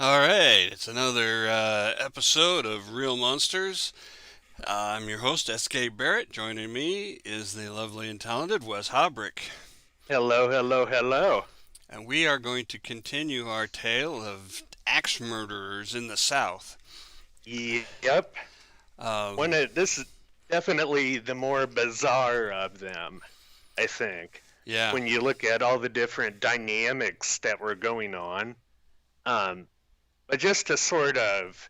All right, it's another episode of Real Monsters. I'm your host, S.K. Barrett. Joining me is the lovely and talented Wes Hobrick. Hello, hello, hello. And we are going to continue our tale of axe murderers in the South. Yep. Um, This is definitely the more bizarre of them, I think. yeah, When you look at all the different dynamics that were going on. Um, but just to sort of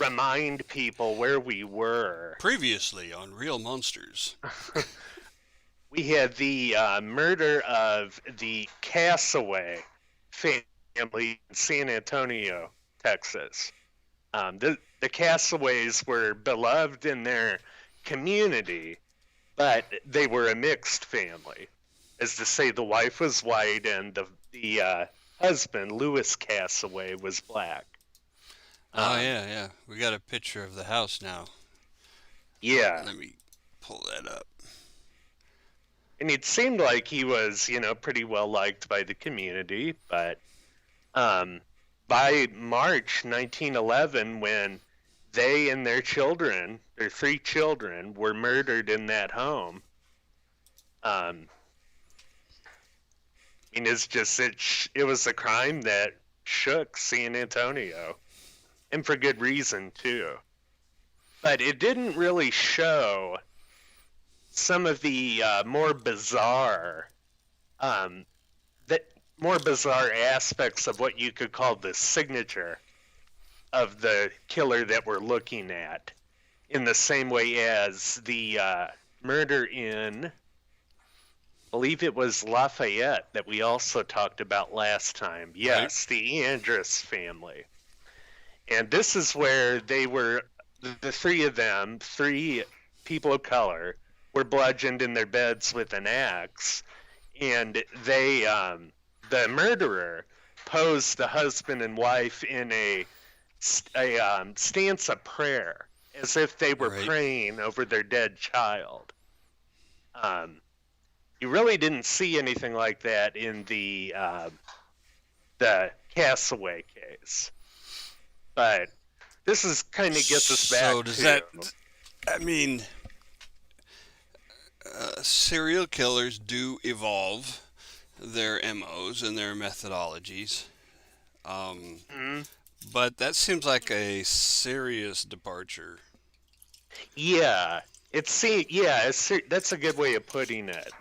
remind people where we were, previously on Real Monsters. we had the murder of the Castaway family in San Antonio, Texas. The Castaways were beloved in their community, but they were a mixed family. As to say, the wife was white and the husband, Louis Castaway, was black. Oh, Um, yeah, yeah. We got a picture of the house now. yeah, Let me pull that up. and it seemed like he was, pretty well liked by the community. But um, by March 1911, when they and their three children, were murdered in that home, um, I mean, it was a crime that shook San Antonio, and for good reason too. But it didn't really show some of the um, more bizarre aspects of what you could call the signature of the killer that we're looking at, in the same way as the murder in, I believe it was Lafayette, that we also talked about last time. Right? Yes, the Andrus family. And this is where the three of them, three people of color, were bludgeoned in their beds with an axe. And the murderer, posed the husband and wife in a stance of prayer, as if they were Right. praying over their dead child. Um, you really didn't see anything like that in the Castaway case, but this is kind of gets us So, back does to. that, I mean, serial killers do evolve their MOs and their methodologies. Um, Mm, but that seems like a serious departure. yeah, that's a good way of putting it,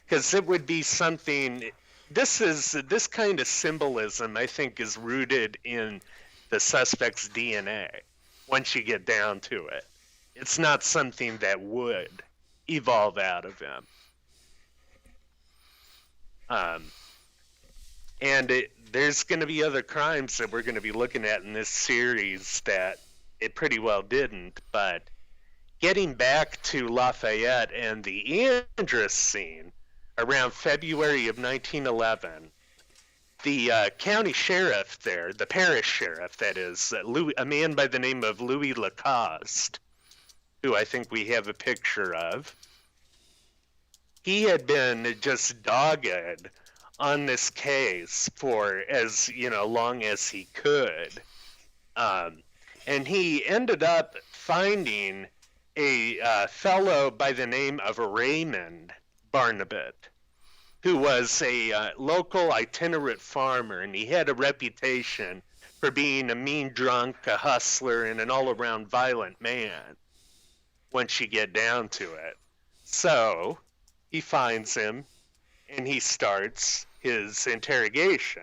because it would be something. This kind of symbolism, I think, is rooted in the suspect's DNA. Once you get down to it, it's not something that would evolve out of him. Um, there's going to be other crimes that we're going to be looking at in this series that it pretty well didn't. But getting back to Lafayette and the Andrus scene, around February of 1911, the county sheriff there, the parish sheriff, that is, a man by the name of Louis Lacoste, who I think we have a picture of, he had been just dogged on this case for as long as he could, um, and he ended up finding a fellow by the name of Raymond Barnabet, who was a local itinerant farmer, and he had a reputation for being a mean drunk, a hustler, and an all-around violent man, once you get down to it. So he finds him, and he starts his interrogation.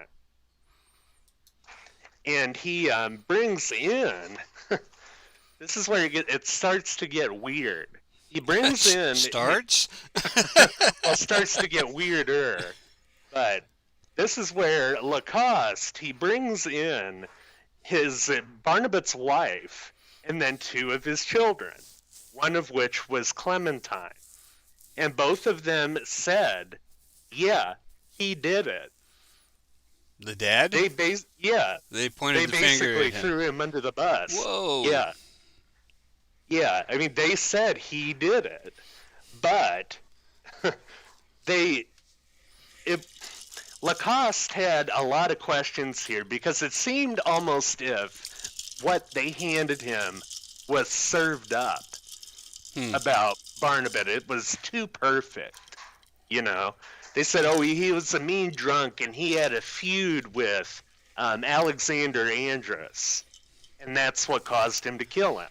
And he brings in, this is where it starts to get weird. He brings in, Starts? well, starts to get weirder, but this is where Lacoste, he brings in his Barnabet's wife, and then two of his children, one of which was Clementine. And both of them said, yeah, he did it. The dad? Yeah, They pointed they the finger basically at him. threw him under the bus. Whoa. Yeah, yeah. I mean, they said he did it, but they it Lacoste had a lot of questions here because it seemed almost if what they handed him was served up Hmm. about Barnabet. It was too perfect, you know. They said, oh, he was a mean drunk and he had a feud with Alexander Andrus, and that's what caused him to kill him.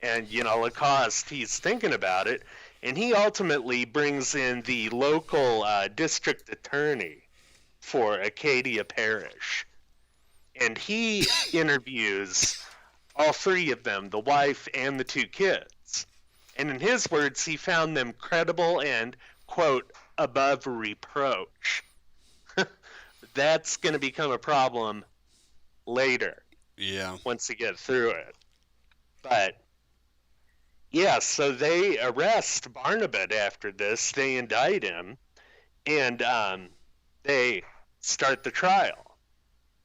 And, Lacoste, he's thinking about it, and he ultimately brings in the local district attorney for Acadia Parish. And he interviews all three of them, the wife and the two kids. And in his words, he found them credible and, quote, above reproach. That's going to become a problem later. Yeah. Once you get through it. But yeah, so they arrest Barnabet after this. They indict him, and they start the trial.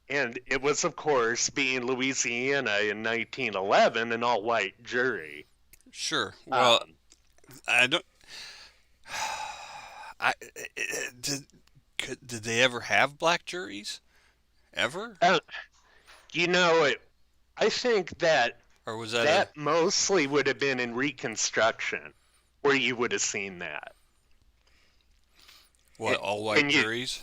And it was, of course, being Louisiana in 1911, an all-white jury. Sure. Well, Um, I don't. I did they ever have black juries? Ever? uh, you know, I think that Or was that a that mostly would have been in Reconstruction, where you would have seen that. what? All white And you, juries?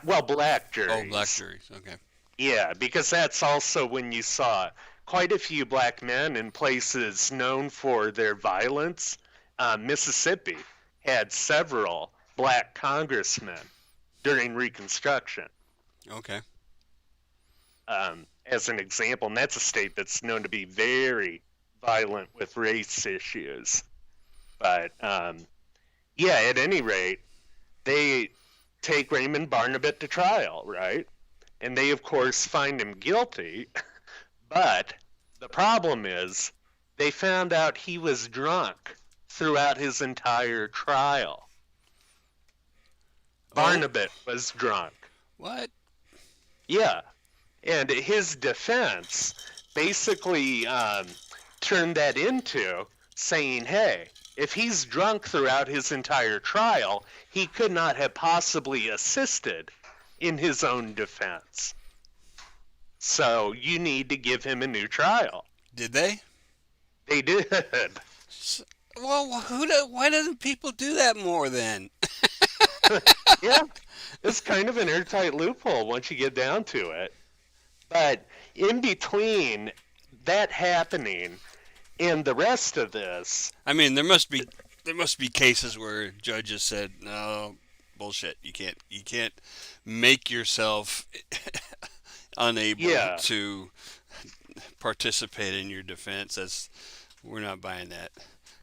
well, black Oh, black juries. juries. Okay. Yeah, because that's also when you saw quite a few black men in places known for their violence. Mississippi had several black congressmen during Reconstruction, Okay. as an example. And that's a state that's known to be very violent with race issues. But yeah, at any rate, they take Raymond Barnabet to trial, right? And they, of course, find him guilty. But the problem is they found out he was drunk throughout his entire trial. Oh, Barnabet was drunk. what? Yeah. And his defense basically turned that into saying, hey, if he's drunk throughout his entire trial, he could not have possibly assisted in his own defense. So you need to give him a new trial. Did they? They did. Well, why doesn't people do that more then? Yeah, it's kind of an airtight loophole once you get down to it. But in between that happening and the rest of this, I mean, there must be cases where judges said, "No, bullshit. You can't make yourself unable yeah, to participate in your defense. We're not buying that.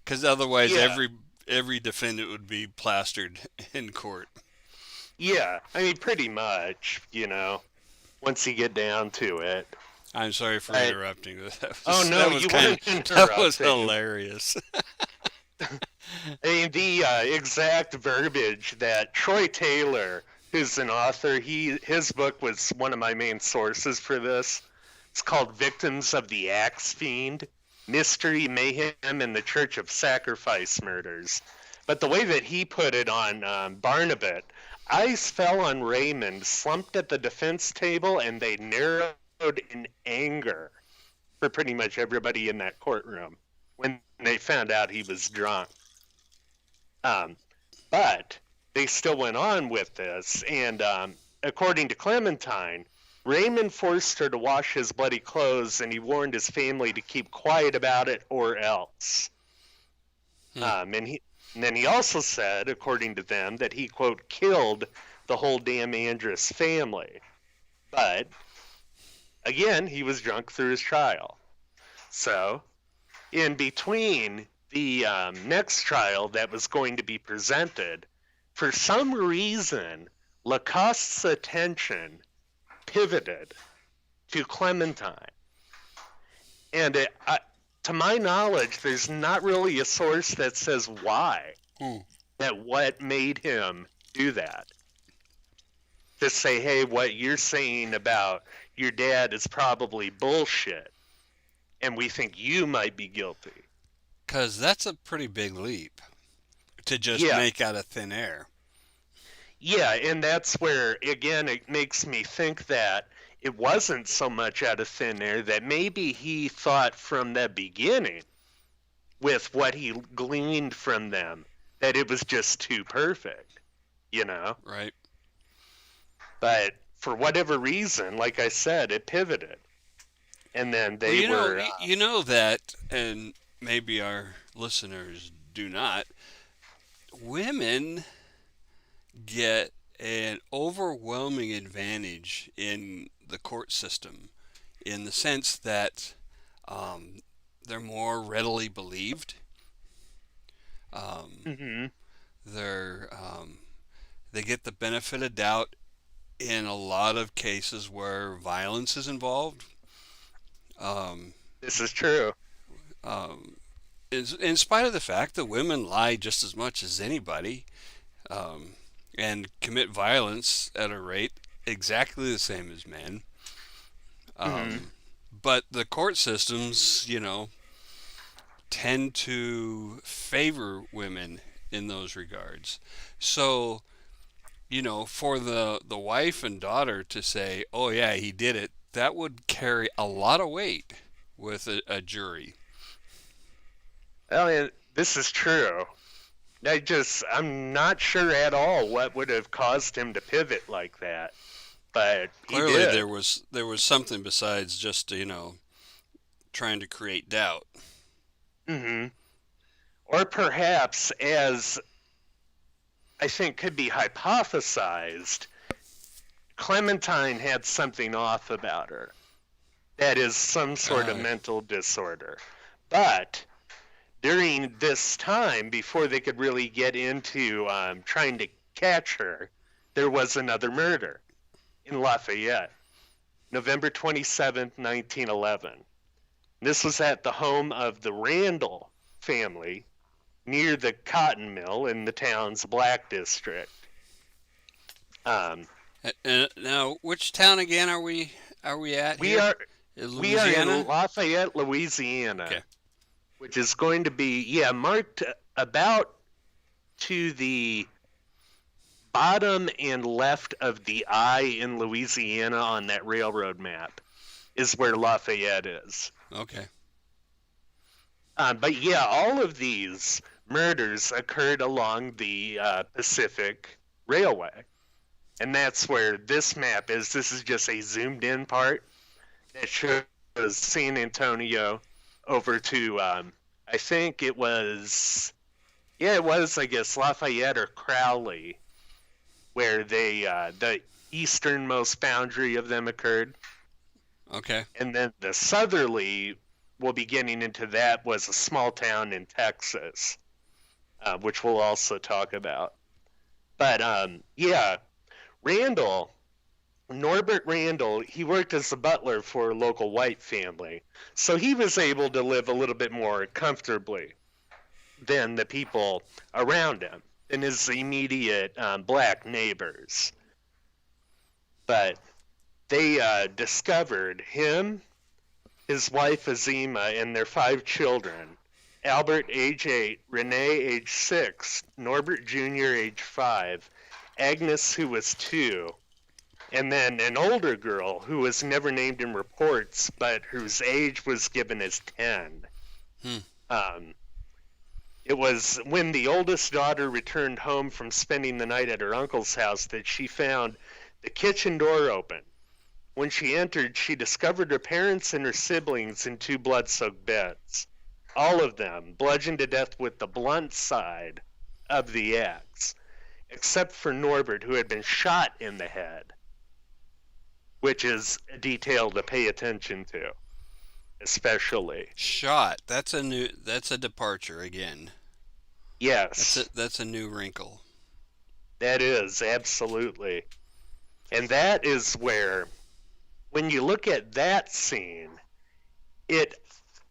Because otherwise, yeah, every defendant would be plastered in court. yeah. I mean, pretty much, once you get down to it. I'm sorry for But, interrupting. oh no, That was you kind weren't of that was interrupting. hilarious. I mean, the exact verbiage that Troy Taylor, who's an author, his book was one of my main sources for this. It's called Victims of the Axe Fiend, Mystery, Mayhem, and the Church of Sacrifice Murders. But the way that he put it on Barnabet, eyes fell on Raymond, slumped at the defense table, and they narrowed in anger for pretty much everybody in that courtroom when they found out he was drunk. But they still went on with this, and according to Clementine, Raymond forced her to wash his bloody clothes, and he warned his family to keep quiet about it or else. Hmm. And then he also said, according to them, that he, quote, killed the whole damn Andrus family. But, again, he was drunk through his trial. So, in between the next trial that was going to be presented, for some reason, Lacoste's attention pivoted to Clementine. And to my knowledge, there's not really a source that says why, Hmm. that what made him do that. To say, hey, what you're saying about your dad is probably bullshit, and we think you might be guilty. Because that's a pretty big leap to just Yeah, make out of thin air. Yeah, and that's where, again, it makes me think that it wasn't so much out of thin air, that maybe he thought from the beginning, with what he gleaned from them, that it was just too perfect, you know? Right. But for whatever reason, like I said, it pivoted. And then Well, they were, you know that, and maybe our listeners do not. Women get an overwhelming advantage in the court system in the sense that um, they're more readily believed. Um, mhm, they're they get the benefit of doubt in a lot of cases where violence is involved. Um, this is true. um, in spite of the fact that women lie just as much as anybody, um, and commit violence at a rate exactly the same as men. Hmm. But the court systems, tend to favor women in those regards. So, for the wife and daughter to say, "Oh yeah, he did it," that would carry a lot of weight with a jury. Well, this is true. I'm not sure at all what would have caused him to pivot like that, but he Clearly, did. there was something besides just trying to create doubt. Hmm. Or perhaps, as I think could be hypothesized, Clementine had something off about her. That is some sort of Uh, mental disorder. But during this time, before they could really get into trying to catch her, there was another murder in Lafayette, November 27th, 1911. This was at the home of the Randall family near the cotton mill in the town's Black District. Um, now, which town again are we at we here? are In we are in Louisiana? Lafayette, Louisiana, Okay. which is going to be, yeah, marked about to the bottom and left of the I in Louisiana on that railroad map is where Lafayette is. Okay. But yeah, all of these murders occurred along the Pacific Railway. And that's where this map is. This is just a zoomed in part that shows San Antonio over to, I think it was, yeah, it was, I guess, Lafayette or Crowley, where the easternmost boundary of them occurred. Okay. And then the southerly, we'll be getting into that, was a small town in Texas, which we'll also talk about. But yeah, Randall, Norbert Randall, he worked as a butler for a local white family. So he was able to live a little bit more comfortably than the people around him, than his immediate black neighbors. But they discovered him, his wife Azima, and their 5 children: Albert, age 8, Renee, age 6, Norbert Jr., age 5, Agnes, who was 2, and then an older girl who was never named in reports, but whose age was given as 10. Hmm. Um, it was when the oldest daughter returned home from spending the night at her uncle's house that she found the kitchen door open. When she entered, she discovered her parents and her siblings in 2 blood-soaked beds, all of them bludgeoned to death with the blunt side of the axe, except for Norbert, who had been shot in the head, which is a detail to pay attention to, especially. Shot. That's a departure again. Yes, That's a new wrinkle. that is, absolutely. And that is where, when you look at that scene, it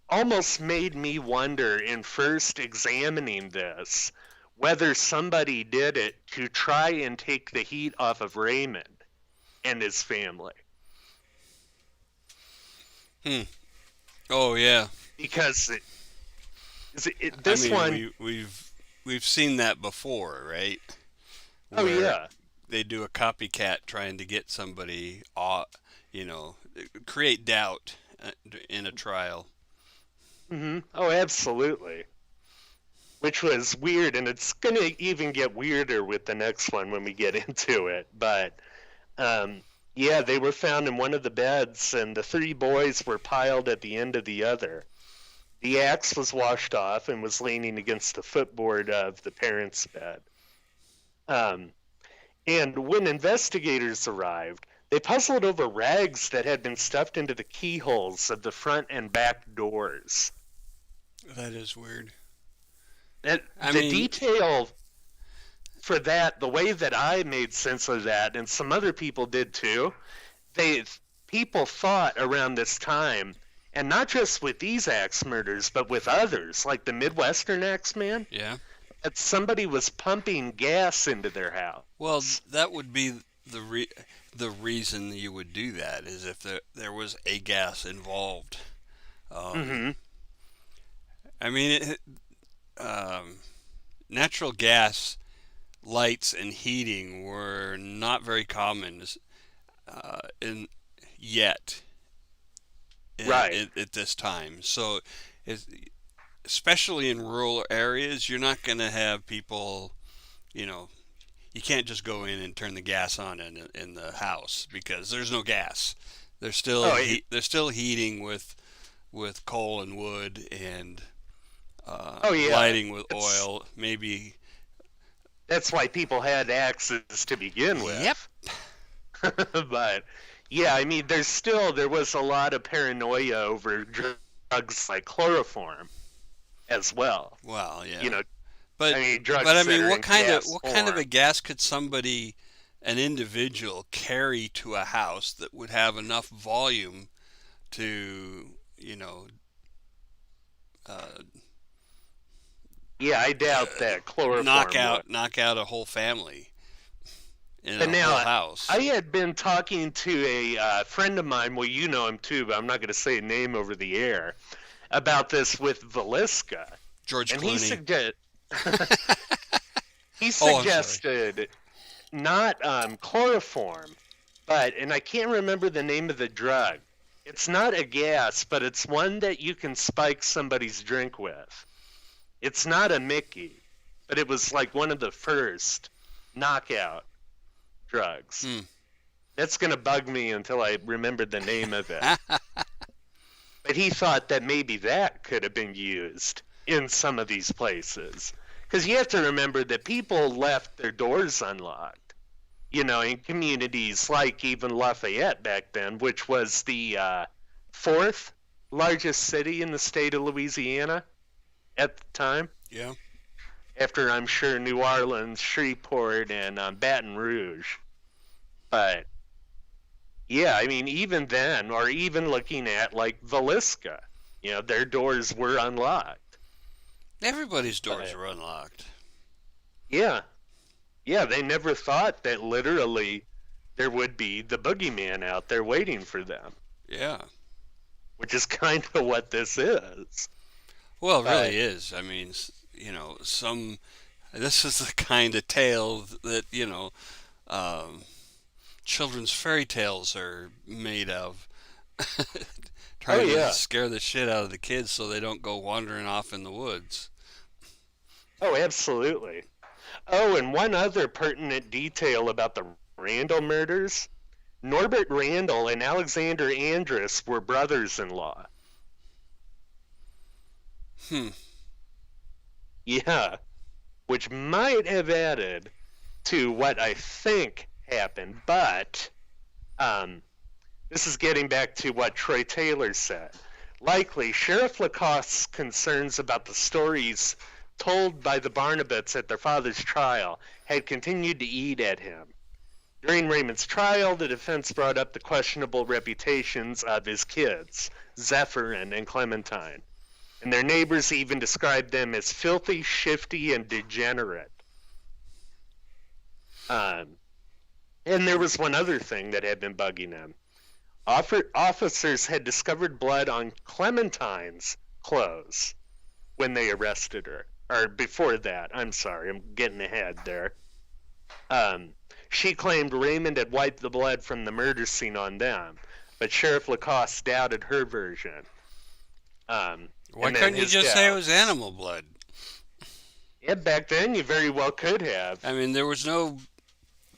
almost made me wonder, in first examining this, whether somebody did it to try and take the heat off of Raymond and his family. Hmm. Oh yeah. Because I this mean, one, we've seen that before, right? oh Where yeah, they do a copycat trying to get somebody, you know, create doubt in a trial. Oh, absolutely. Which was weird, and it's going to even get weirder with the next one when we get into it. But um, yeah, they were found in one of the beds, and the three boys were piled at the end of the other. The axe was washed off and was leaning against the footboard of the parents' bed. Um, and when investigators arrived, they puzzled over rags that had been stuffed into the keyholes of the front and back doors. That is weird. And I the mean, detail for that, the way that I made sense of that, and some other people did too, they people thought around this time, and not just with these axe murders, but with others, like the Midwestern Axeman, yeah. that somebody was pumping gas into their house. Well, that would be the reason you would do that is if there was a gas involved. Um, Mm-hmm. I mean, natural gas lights and heating were not very common in yet Right. at this time. So, it's, especially in rural areas, you're not going to have people, you know, you can't just go in and turn the gas on in the house because there's no gas. Oh, They're still heating with coal and wood and oh yeah. lighting with It's, oil. Maybe. that's why people had axes to begin Yep. with. But yeah, I mean, there was a lot of paranoia over drugs like chloroform as well. Well, yeah. You know, But I mean, drugs but I that mean, are in gas what kind of a form. gas could an individual, carry to a house that would have enough volume to, you know, uh, Yeah, I doubt that chloroform would. knock out a whole family in But a whole now, house? I had been talking to a friend of mine. Well, you know him too, but I'm not going to say a name over the air about this with Velisca, George and Clooney. he Oh, I'm sorry. suggested not chloroform, but and I can't remember the name of the drug. It's not a gas, but it's one that you can spike somebody's drink with. It's not a Mickey, but it was like one of the first knockout drugs. Hmm. That's going to bug me until I remember the name of it. But he thought that maybe that could have been used in some of these places. Because you have to remember that people left their doors unlocked. You know, in communities like even Lafayette back then, which was the fourth largest city in the state of Louisiana at the time, Yeah. after I'm sure New Orleans, Shreveport, and Baton Rouge. But yeah, I mean, even then, or even looking at like Velisca, you know, their doors were unlocked. Everybody's doors But are unlocked. yeah, yeah, they never thought that literally there would be the boogeyman out there waiting for them, Yeah. which is kind of what this is. Well, it But really is. I mean, you know, this is the kind of tale that, you know, um, children's fairy tales are made of. oh Trying to yeah, scare the shit out of the kids so they don't go wandering off in the woods. oh absolutely. Oh, and one other pertinent detail about the Randall murders: Norbert Randall and Alexander Andrus were brothers-in-law. Hmm. Yeah, which might have added to what I think happened, but um, this is getting back to what Troy Taylor said. Likely, Sheriff Lacoste's concerns about the stories told by the Barnabets at their father's trial had continued to eat at him. During Raymond's trial, the defense brought up the questionable reputations of his kids, Zephyrin and Clementine, and their neighbors even described them as filthy, shifty, and degenerate. Um, and there was one other thing that had been bugging them. Officers had discovered blood on Clementine's clothes when they arrested her. Or before that, I'm sorry, I'm getting ahead there. Um, She claimed Raymond had wiped the blood from the murder scene on them, but Sheriff Lacoste doubted her version. Why And then couldn't you his just say it doubt. was animal blood? Yeah, back then you very well could have. I mean, there was no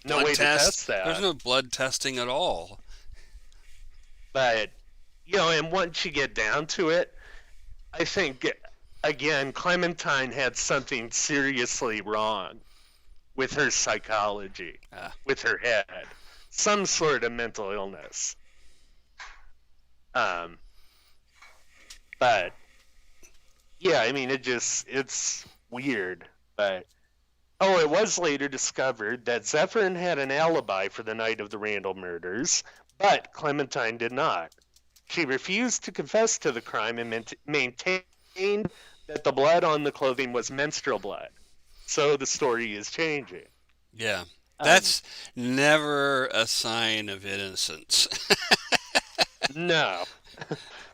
No blood way to test. test There was that. no blood testing at all. But, and once you get down to it, I think, again, Clementine had something seriously wrong with her psychology, Ah. with her head, some sort of mental illness. But yeah, I mean, it's weird. But it was later discovered that Zephyrin had an alibi for the night of the Randall murders, but Clementine did not. She refused to confess to the crime and maintained that the blood on the clothing was menstrual blood. So the story is changing. Yeah. That's never a sign of innocence. No.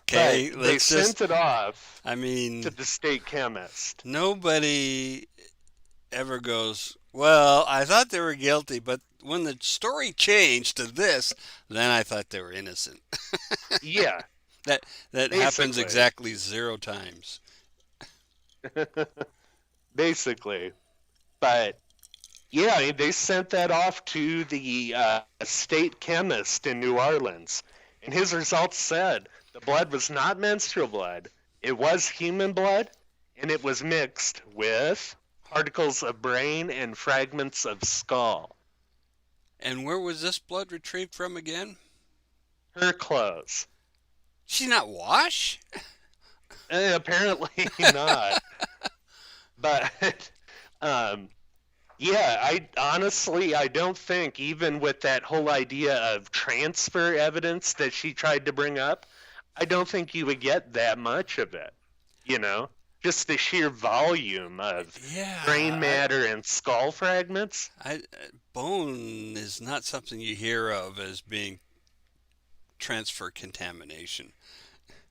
Okay, But they sent it off I mean, to the state chemist. nobody ever goes, well, I thought they were guilty, but when the story changed to this, then I thought they were innocent. Yeah, That happens basically. exactly 0 times. Basically. But yeah, they sent that off to the state chemist in New Orleans, and his results said the blood was not menstrual blood. It was human blood, and it was mixed with particles of brain and fragments of skull. And where was this blood retrieved from again? Her clothes. She's not wash? Apparently not. But yeah, I don't think, even with that whole idea of transfer evidence that she tried to bring up, I don't think you would get that much of it. Just the sheer volume of brain matter and skull fragments. Bone is not something you hear of as being transfer contamination.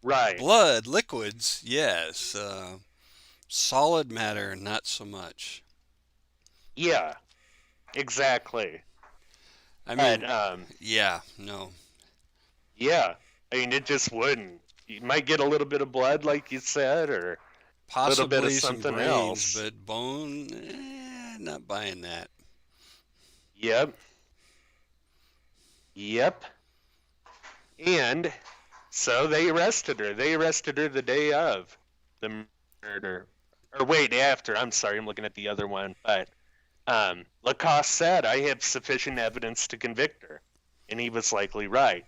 Right. Blood, liquids, yes. Solid matter, not so much. Yeah, exactly. I mean, But, yeah, no. yeah, I mean, it just wouldn't. You might get a little bit of blood, like you said, or a little bit of Possibly some something brains, else. but bone, not buying that. Yep. Yep. And so they arrested her. They arrested her the day of the murder. Or wait, after. I'm sorry, I'm looking at the other one. But Lacoste said, I have sufficient evidence to convict her. And he was likely right.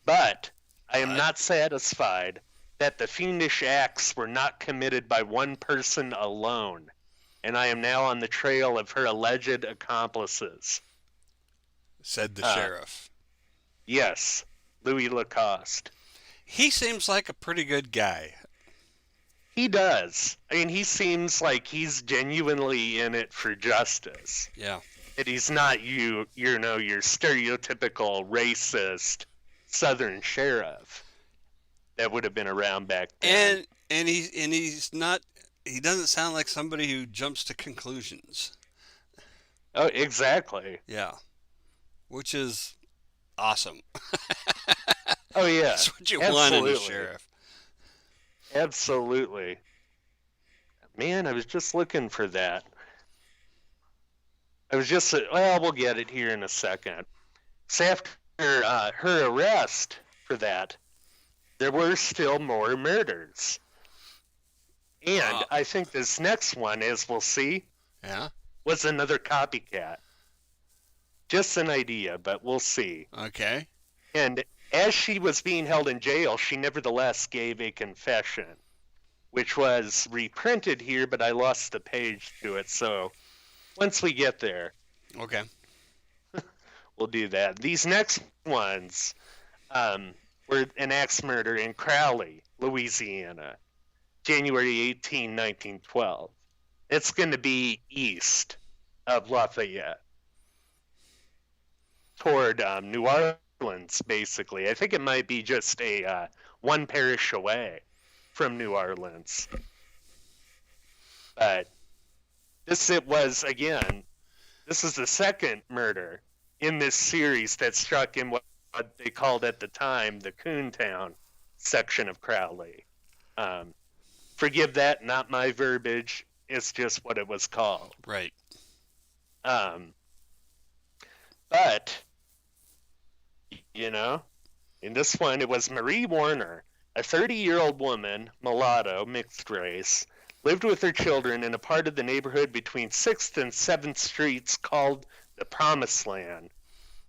But I am not satisfied that the fiendish acts were not committed by one person alone. And I am now on the trail of her alleged accomplices. Said the sheriff. Yes, Louis Lacoste. He seems like a pretty good guy. He does. I mean, he seems like he's genuinely in it for justice. Yeah. And he's not your stereotypical racist Southern sheriff that would have been around back then. And he's not. He doesn't sound like somebody who jumps to conclusions. Oh, exactly. Yeah. Which is awesome. Oh yeah. That's what you want in a sheriff. Absolutely. Man, I was just looking for that. We'll get it here in a second. So after her arrest for that, there were still more murders. And I think this next one, as we'll see, was another copycat. Just an idea, but we'll see. Okay. And as she was being held in jail, she nevertheless gave a confession, which was reprinted here, but I lost the page to it. So once we get there, okay, we'll do that. These next ones were an axe murder in Crowley, Louisiana, January 18, 1912. It's going to be east of Lafayette, toward New Orleans, basically. I think it might be just a one parish away from New Orleans. But this is the second murder in this series that struck in what they called at the time the Coontown section of Crowley. Forgive that, not my verbiage. It's just what it was called. Right. Um, but, you know, in this one, it was Marie Warner, a 30-year-old woman, mulatto, mixed race, lived with her children in a part of the neighborhood between 6th and 7th Streets called the Promised Land.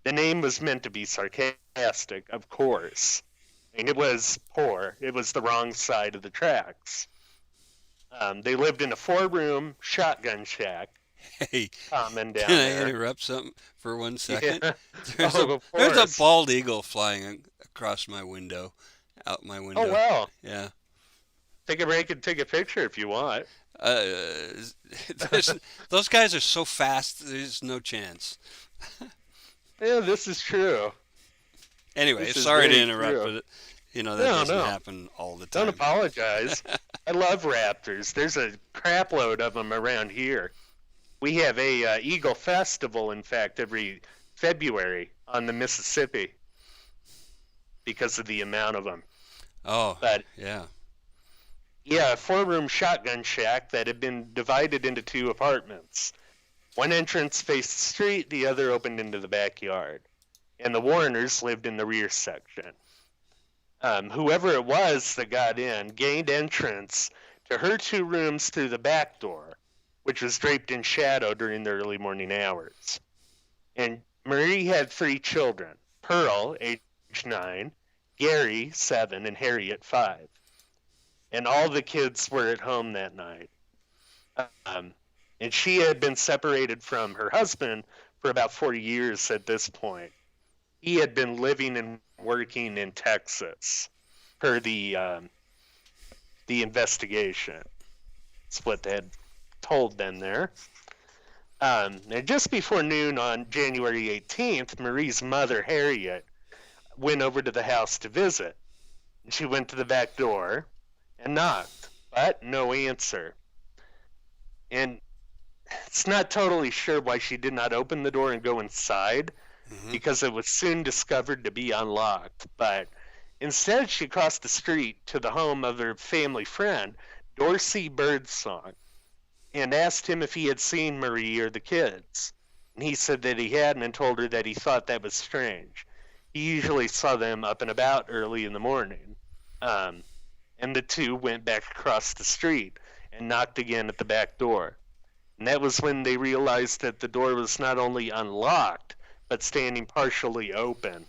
The name was meant to be sarcastic, of course. And it was poor. It was the wrong side of the tracks. They lived in a 4-room shotgun shack, Hey, common down can I there. interrupt something for 1 second? Yeah. There's Oh, a of there's a course. bald eagle flying across my window, out my Oh, window. well. Yeah. Take a break and take a picture if you want. Uh, those guys are so fast. There's no chance. Yeah, this is true. Anyway, This is sorry to very interrupt, true. but that No, doesn't no. happen all the Don't time. apologize. I love raptors. There's a crapload of them around here. We have a Eagle Festival, in fact, every February on the Mississippi because of the amount of them. Oh, But yeah. yeah, a 4-room shotgun shack that had been divided into 2 apartments. One entrance faced the street, the other opened into the backyard. And the Warners lived in the rear section. Whoever it was that got in gained entrance to her 2 rooms through the back door, which was draped in shadow during the early morning hours. And Marie had 3 children, Pearl, age 9, Gary, 7, and Harriet, 5. And all the kids were at home that night. And she had been separated from her husband for about 40 years at this point. He had been living and working in Texas per the investigation. That's what they had told them there. And just before noon on January 18th, Marie's mother, Harriet, went over to the house to visit. She went to the back door and knocked, but no answer. And it's not totally sure why she did not open the door and go inside, because it was soon discovered to be unlocked. But instead, she crossed the street to the home of her family friend, Dorsey Birdsong, and asked him if he had seen Marie or the kids. And he said that he hadn't and told her that he thought that was strange. He usually saw them up and about early in the morning. And the 2 went back across the street and knocked again at the back door. And that was when they realized that the door was not only unlocked, but standing partially open.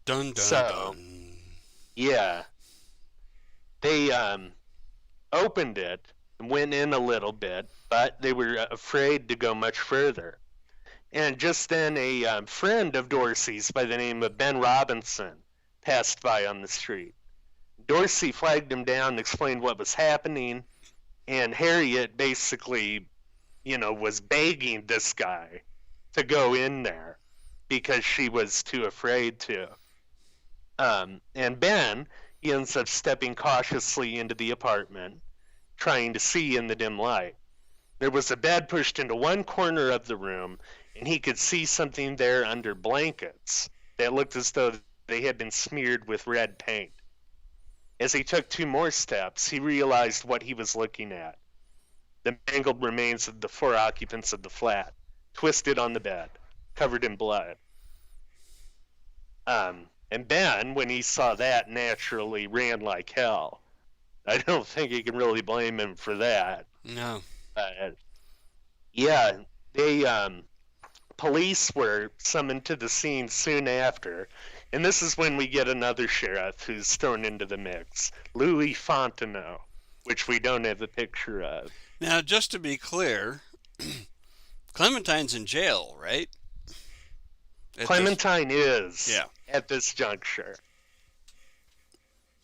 Dun dun So, dun. yeah. They opened it and went in a little bit, but they were afraid to go much further. And just then a friend of Dorsey's by the name of Ben Robinson passed by on the street. Dorsey flagged him down and explained what was happening, and Harriet basically, was begging this guy to go in there because she was too afraid to. And Ben, he ends up stepping cautiously into the apartment, trying to see in the dim light. There was a bed pushed into one corner of the room, and he could see something there under blankets that looked as though they had been smeared with red paint. As he took 2 more steps, he realized what he was looking at. The mangled remains of the 4 occupants of the flat, twisted on the bed, covered in blood. And Ben, when he saw that, naturally ran like hell. I don't think you can really blame him for that. No. Yeah, police were summoned to the scene soon after, and this is when we get another sheriff who's thrown into the mix, Louis Fontenot, which we don't have a picture of. Now, just to be clear, Clementine's in jail, right? Clementine is Yeah. at this juncture.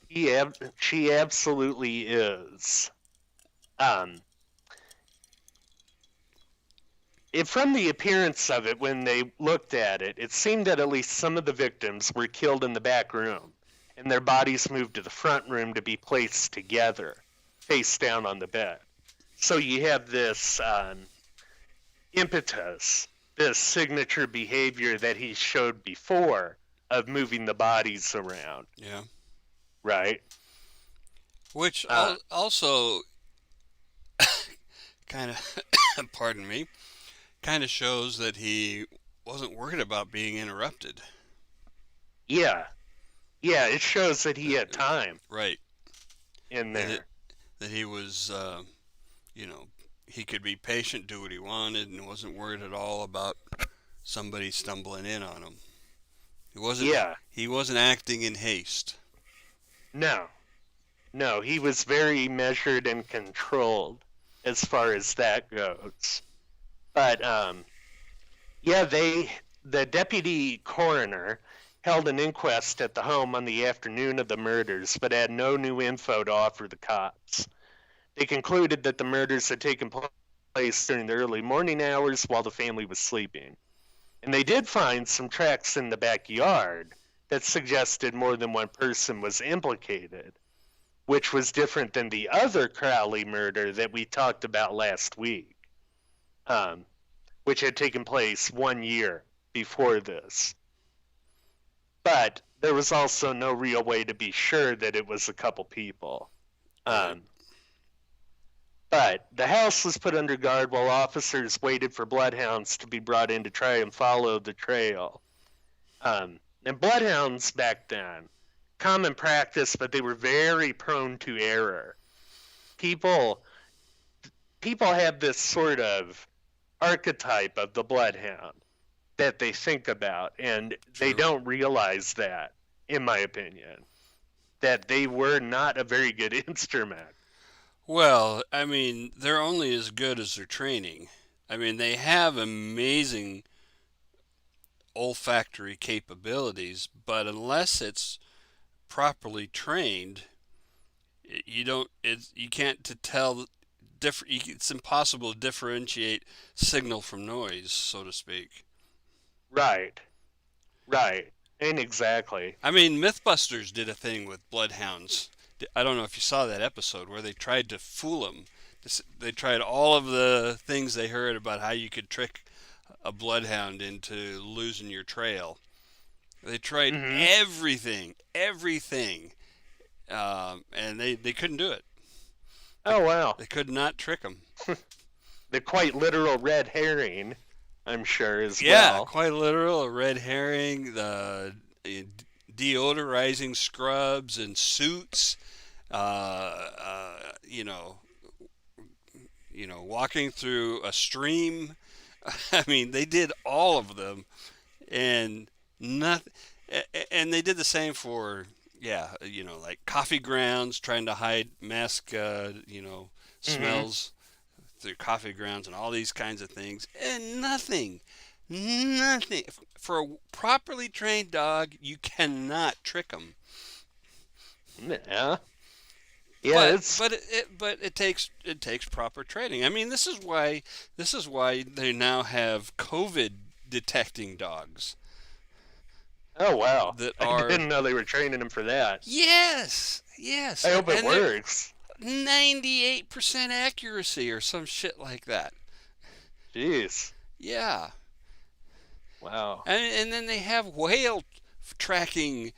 She absolutely is. From the appearance of it, when they looked at it, it seemed that at least some of the victims were killed in the back room, and their bodies moved to the front room to be placed together, face down on the bed. So you have this impetus this signature behavior that he showed before of moving the bodies around, Yeah. right? Which also kind of, pardon me, kind of shows that he wasn't worried about being interrupted. Yeah, yeah, it shows that he had time Right. in That it there. that he was, you know, he could be patient, do what he wanted, and wasn't worried at all about somebody stumbling in on him. He wasn't Yeah, he wasn't acting in haste. no, no, he was very measured and controlled as far as that goes. But yeah, the deputy coroner held an inquest at the home on the afternoon of the murders, but had no new info to offer the cops. They concluded that the murders had taken place during the early morning hours while the family was sleeping. And they did find some tracks in the backyard that suggested more than one person was implicated, which was different than the other Crowley murder that we talked about last week, which had taken place 1 year before this. But there was also no real way to be sure that it was a couple people. Right. But the house was put under guard while officers waited for bloodhounds to be brought in to try and follow the trail. And bloodhounds back then, common practice, but they were very prone to error. People have this sort of archetype of the bloodhound that they think about, and they True. don't realize that, in my opinion, that they were not a very good instrument. Well, I mean, they're only as good as their training. I mean, they have amazing olfactory capabilities, but unless it's properly trained, you don't. You can't to tell. It's impossible to differentiate signal from noise, so to speak. Right, right, and exactly. I mean, MythBusters did a thing with bloodhounds. I don't know if you saw that episode where they tried to fool them. They tried all of the things they heard about how you could trick a bloodhound into losing your trail. They tried Mm-hmm. everything, and they couldn't do it. They, Oh, wow. they could not trick them. The quite literal red herring, I'm sure, as Yeah, well. quite literal. A red herring, the deodorizing scrubs and suits. Uh, uh, you know, walking through a stream. I mean, they did all of them, and nothing. And they did the same for, yeah, like coffee grounds, trying to mask, Mm-hmm. smells through coffee grounds and all these kinds of things, and nothing. For a properly trained dog, you cannot trick them. Yeah. Yeah, But it's. but it takes proper training. I mean, this is why they now have COVID detecting dogs Oh, wow. that I are, didn't know they were training him for that. yes, I hope it and they're works. 98% accuracy or some shit like that. Jeez. Yeah, Wow. and then they have whale tracking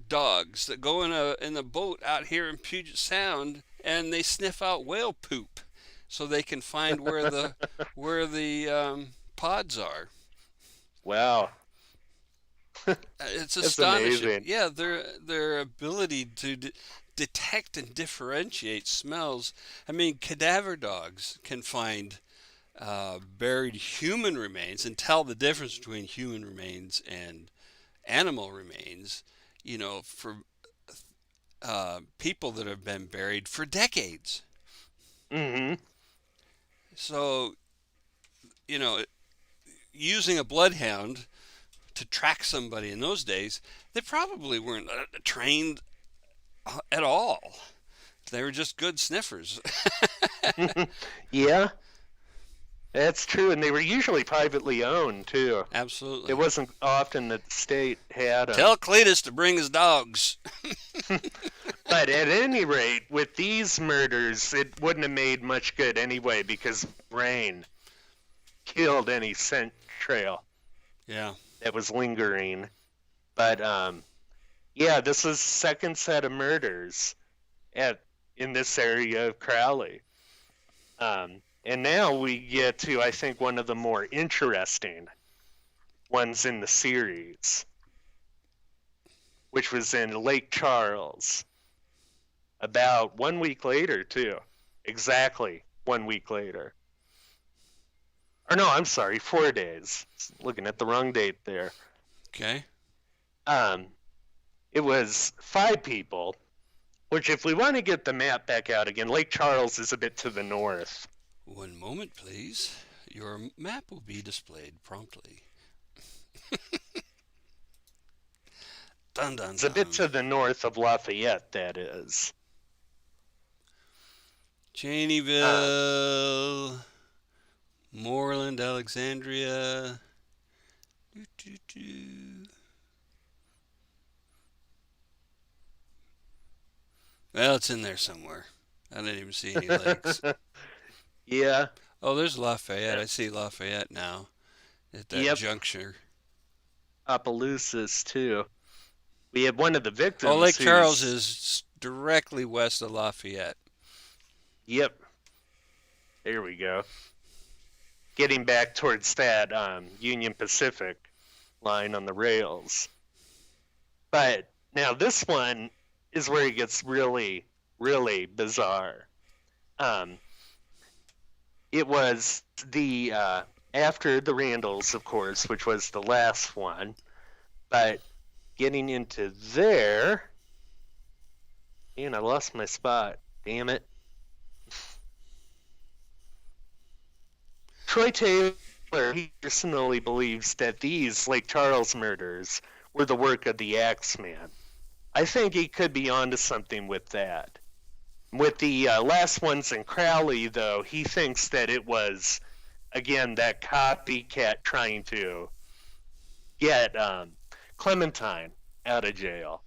dogs that go in a boat out here in Puget Sound, and they sniff out whale poop so they can find where the pods are. Wow. It's That's astonishing. amazing. Yeah, their ability to detect and differentiate smells. I mean, cadaver dogs can find buried human remains and tell the difference between human remains and animal remains. For people that have been buried for decades. Mm-hmm. So, you know, using a bloodhound to track somebody in those days, they probably weren't trained at all. They were just good sniffers. Yeah, that's true. And they were usually privately owned, too. It Absolutely. wasn't often that the state had them. Tell Cletus to bring his dogs. But at any rate, with these murders, it wouldn't have made much good anyway because rain. killed any scent trail Yeah. that was lingering. But yeah, this is second set of murders at in this area of Crowley. And now we get to, I think, one of the more interesting ones in the series, which was in Lake Charles. About 1 week later, too. Exactly 1 week later. Or no, I'm sorry, 4 days. Looking at the wrong date there. Okay. It was 5 people, which if we want to get the map back out again, Lake Charles is a bit to the north. One moment, please. Your map will be displayed promptly. Dun dun It's a bit to dun. the north of Lafayette, that is. Cheneyville, Moreland, Alexandria. Doo, doo, doo. Well, it's in there somewhere. I didn't even see any lakes. Yeah. Oh, there's Lafayette. I see Lafayette now at that Yep. juncture. Opelousas, too. We had one of the Oh, victims Lake Charles who's... is directly west of Lafayette. Yep. There we go. Getting back towards that Union Pacific line on the rails. But now this one is where it gets really, really bizarre. It was the after the Randalls, of course, which was the last one. But getting into there, man, I lost my spot. Damn it. Troy Taylor, he personally believes that these Lake Charles murders were the work of the Axeman. I think he could be onto something with that. With the last ones in Crowley, though, he thinks that it was, again, that copycat trying to get Clementine out of jail.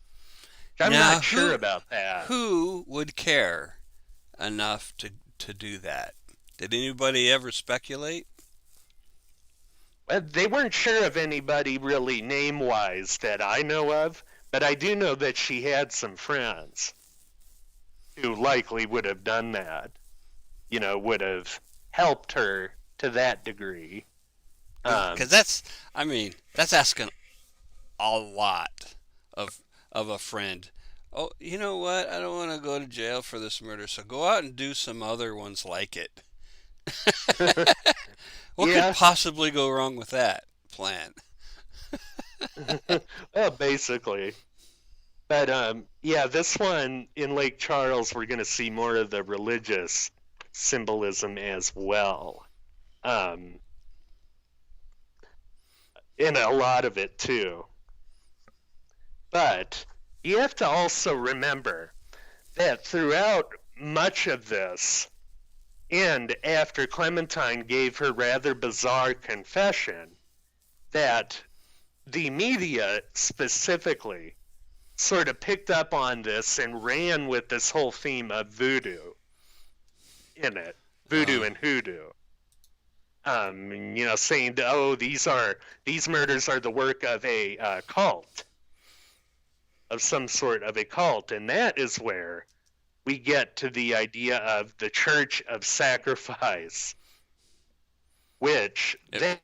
I'm Now, not sure about that. Who would care enough to do that? Did anybody ever speculate? They weren't sure of anybody really name-wise that I know of, but I do know that she had some friends who likely would have done that, would have helped her to that degree. Because that's asking a lot of a friend. Oh, you know what? I don't want to go to jail for this murder, so go out and do some other ones like it. What Yeah. could possibly go wrong with that plan? Well, basically. But yeah, this one in Lake Charles, we're going to see more of the religious symbolism as well. In a lot of it, too. But you have to also remember that throughout much of this, and after Clementine gave her rather bizarre confession, that the media specifically sort of picked up on this and ran with this whole theme of voodoo in it, voodoo and hoodoo. Saying that, oh, these murders are the work of a cult, of some sort of a cult, and that is where we get to the idea of the Church of Sacrifice, which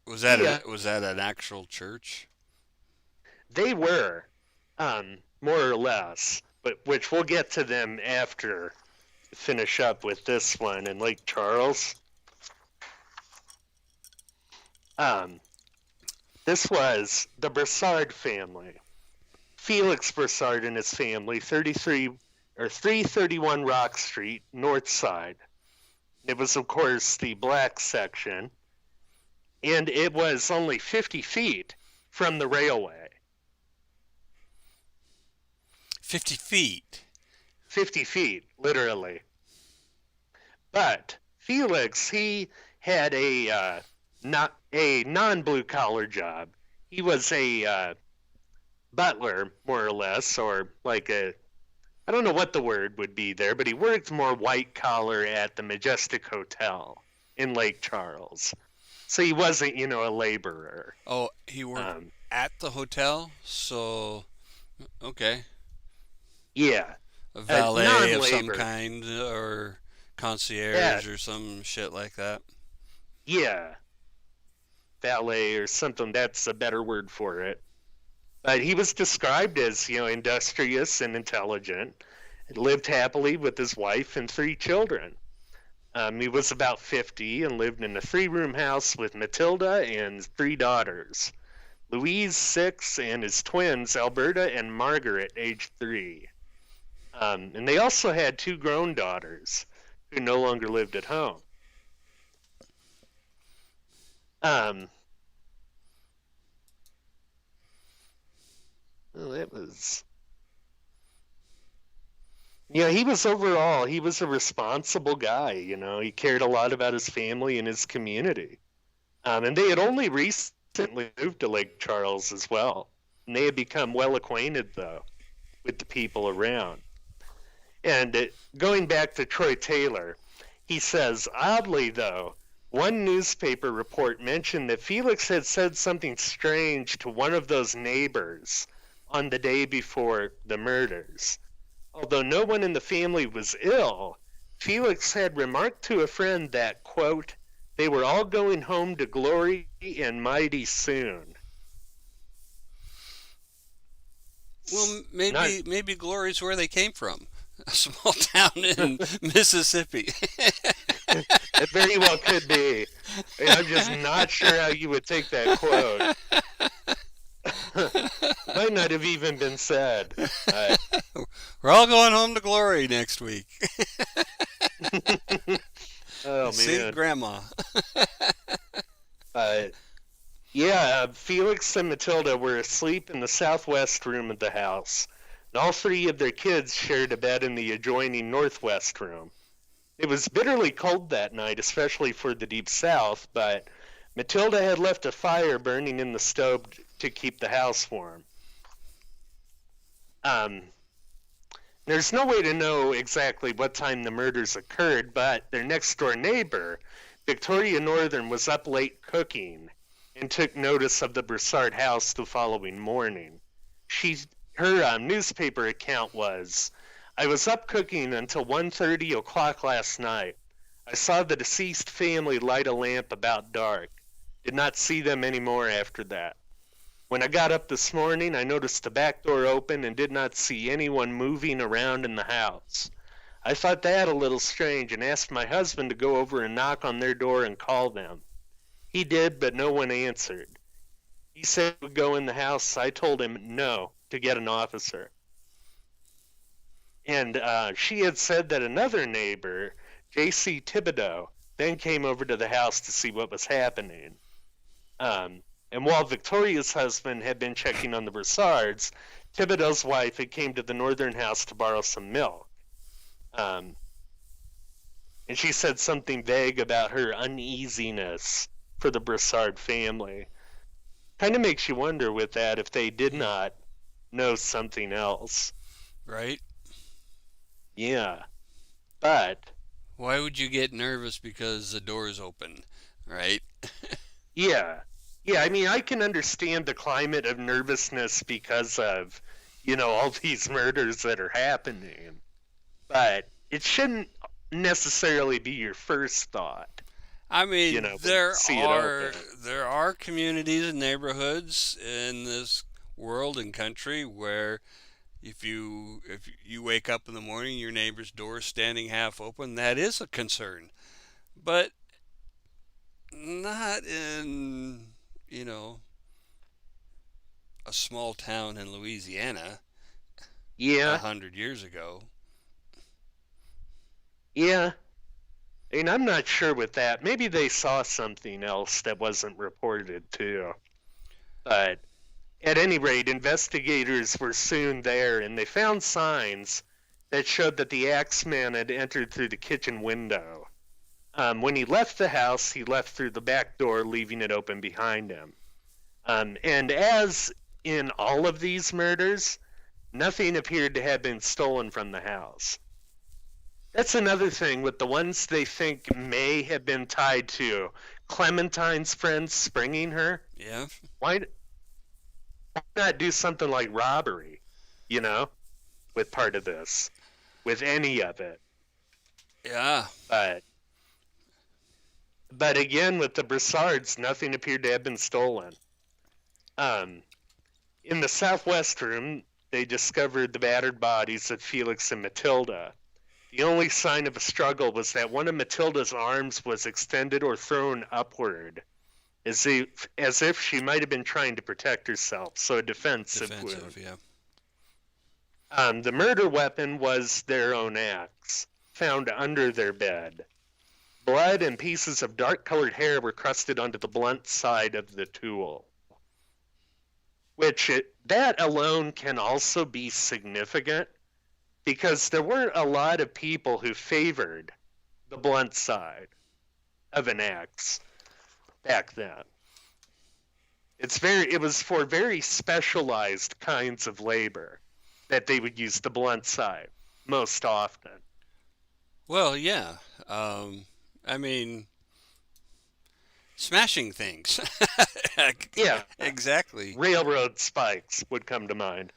Was that an actual church? they were, more or less, but which we'll get to them after finish up with this one in Lake Charles. This was the Broussard family. Felix Broussard and his family, 331 Rock Street, North Side. It was, of course, the black section, and it was only 50 feet from the railway. 50 feet. 50 feet, literally. But Felix, he had a non-blue collar job. He was a butler, more or less, or like I don't know what the word would be there, but he worked more white collar at the Majestic Hotel in Lake Charles. So he wasn't, a laborer. Oh, he worked Um, at the hotel, so okay, yeah, a valet of some non-labor. kind or Yeah, concierge or some shit like that. yeah, valet or something. That's a better word for it. But he was described as, industrious and intelligent. Lived happily with his wife and 3 children. He was about 50 and lived in a 3-room house with Matilda and 3 daughters. Louise, 6, and his twins, Alberta and Margaret, age 3. And they also had 2 grown daughters who no longer lived at home. Um, well, it was, he was a responsible guy. He cared a lot about his family and his community. And they had only recently moved to Lake Charles as well. And they had become well acquainted, though, with the people around. And going back to Troy Taylor, he says, oddly, though, one newspaper report mentioned that Felix had said something strange to one of those neighbors on the day before the murders. Although no one in the family was ill, Felix had remarked to a friend that, quote, they were all going home to glory and mighty soon. Well, Not maybe Glory's where they came from, a small town in Mississippi. It very well could be. I'm just not sure how you would take that quote. Might not have even been said. We're all going home to Glory next week. Oh See man. Grandma. Uh, yeah, Felix and Matilda were asleep in the southwest room of the house, and all 3 of their kids shared a bed in the adjoining northwest room. It was bitterly cold that night, especially for the deep south, but Matilda had left a fire burning in the stove to keep the house warm. Um, there's no way to know exactly what time the murders occurred, but their next door neighbor, Victoria Northern, was up late cooking and took notice of the Broussard house the following morning. Her newspaper account was, I was up cooking until 1:30 o'clock last night. I saw the deceased family light a lamp about dark. Did not see them anymore after that. When I got up this morning, I noticed the back door open and did not see anyone moving around in the house. I thought that a little strange and asked my husband to go over and knock on their door and call them. He did, but no one answered. He said he would go in the house. I told him no, to get an officer. And she had said that another neighbor, J.C. Thibodeau, then came over to the house to see what was happening. And while Victoria's husband had been checking on the Broussards, Thibodeau's wife had came to the northern house to borrow some milk. And she said something vague about her uneasiness for the Broussard family. Kind of makes you wonder with that if they did not know something else. Right? Yeah. But Why would you get nervous because the door's open? Right? yeah. Yeah, I mean, I can understand the climate of nervousness because of, all these murders that are happening. But it shouldn't necessarily be your first thought, I mean, when you see it open. there are communities and neighborhoods in this world and country where if you wake up in the morning, your neighbor's door is standing half open, that is a concern. But not in, you know, a small town in Louisiana a Yeah, 100 years ago. yeah. And I'm not sure with that. Maybe they saw something else that wasn't reported too. But at any rate, investigators were soon there and they found signs that showed that the axeman had entered through the kitchen window. When he left the house, he left through the back door, leaving it open behind him. And as in all of these murders, nothing appeared to have been stolen from the house. That's another thing with the ones they think may have been tied to Clementine's friends springing her. Yeah. Why not do something like robbery, you know, with part of this, with any of it? Yeah. But again, with the Broussards, nothing appeared to have been stolen. In the southwest room, they discovered the battered bodies of Felix and Matilda. The only sign of a struggle was that one of Matilda's arms was extended or thrown upward, as if she might have been trying to protect herself, so a defensive wound. Yeah. The murder weapon was their own axe, found under their bed. Blood and pieces of dark-colored hair were crusted onto the blunt side of the tool. That alone can also be significant, because there weren't a lot of people who favored the blunt side of an axe back then. It was for very specialized kinds of labor that they would use the blunt side most often. Well, yeah. I mean, smashing things. Yeah. Exactly. Railroad spikes would come to mind.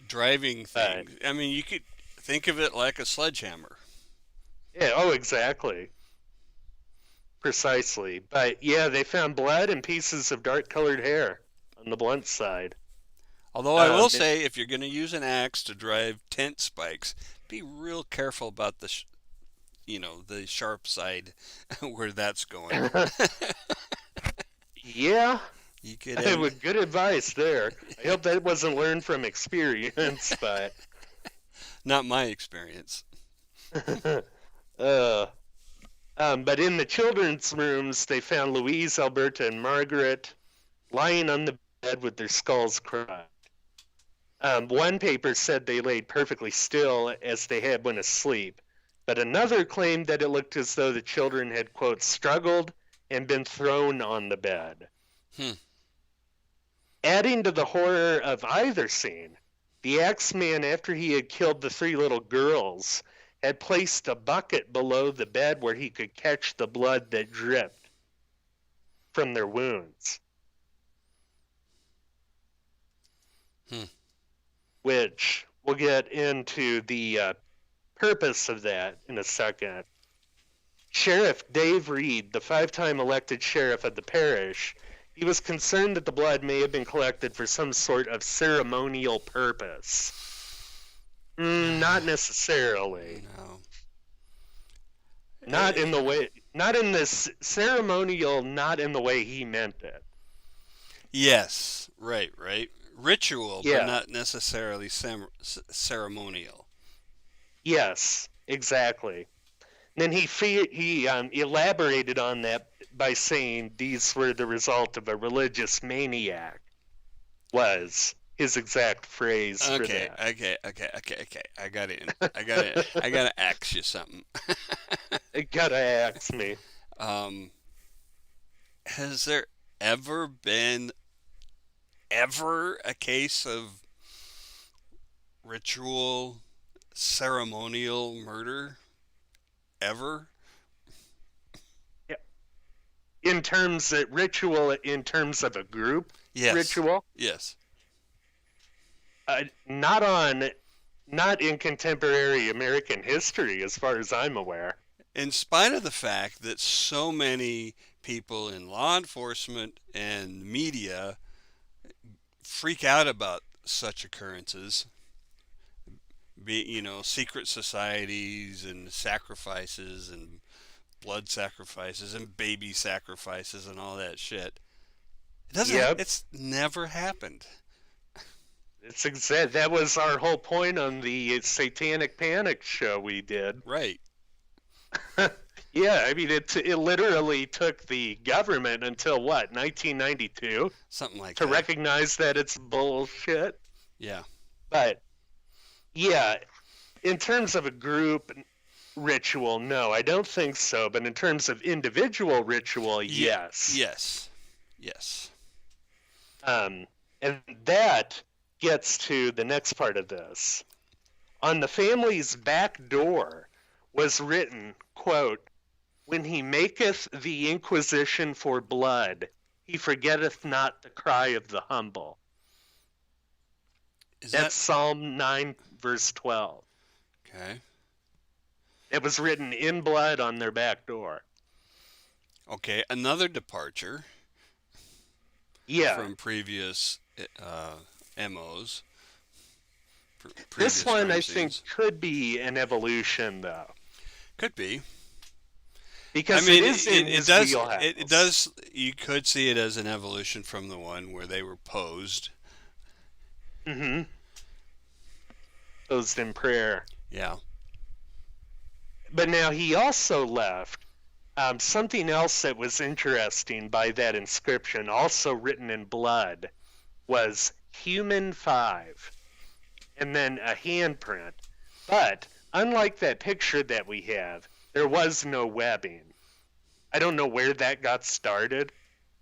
Driving things. I mean, you could think of it like a sledgehammer. Yeah, oh, exactly. Precisely. But yeah, they found blood and pieces of dark-colored hair on the blunt side. Although I will say, if you're going to use an axe to drive tent spikes, be real careful about the sharp side where that's going. Yeah. You could With good advice there. I hope that wasn't learned from experience, but not my experience. But in the children's rooms, they found Louise, Alberta, and Margaret lying on the bed with their skulls cracked. One paper said they laid perfectly still as they had when asleep, but another claimed that it looked as though the children had, quote, struggled and been thrown on the bed. Adding to the horror of either scene, the Axeman, after he had killed the three little girls, had placed a bucket below the bed where he could catch the blood that dripped from their wounds. Which we'll get into the purpose of that in a second. Sheriff Dave Reed, the 5-time elected sheriff of the parish, he was concerned that the blood may have been collected for some sort of ceremonial purpose. Not necessarily. No. Not in this ceremonial, not in the way he meant it. Yes, right. Ritual, Yeah. but not necessarily ceremonial. Yes, exactly. Then he elaborated on that by saying these were the result of a religious maniac, was his exact phrase for that. Okay. I gotta ask you something. You gotta ask me. Has there ever been a case of ritual, ceremonial murder? Ever? In terms of ritual, in terms of a group ritual? Yes. Not in contemporary American history, as far as I'm aware. In spite of the fact that so many people in law enforcement and media freak out about such occurrences, secret societies and sacrifices and blood sacrifices and baby sacrifices and all that shit. It's never happened. That was our whole point on the Satanic Panic show we did. Right. Yeah, I mean, it literally took the government until, 1992? Something like that. To recognize that it's bullshit. Yeah. But, yeah, in terms of a group ritual, no, I don't think so. But in terms of individual ritual, yes. Yes. And that gets to the next part of this. On the family's back door was written, quote, when he maketh the inquisition for blood, he forgetteth not the cry of the humble. Is that That's Psalm 9, verse 12. okay? It was written in blood on their back door. Okay, another departure Yeah. from previous MOs, This previous one, crime I think, scenes. could be an evolution, though, Could be. I because it mean, is in it his does. wheelhouse. It does. You could see it as an evolution from the one where they were posed. Mm-hmm. Posed in prayer. Yeah. But now he also left something else that was interesting by that inscription, also written in blood, was human 5, and then a handprint. But unlike that picture that we have, there was no webbing. I don't know where that got started,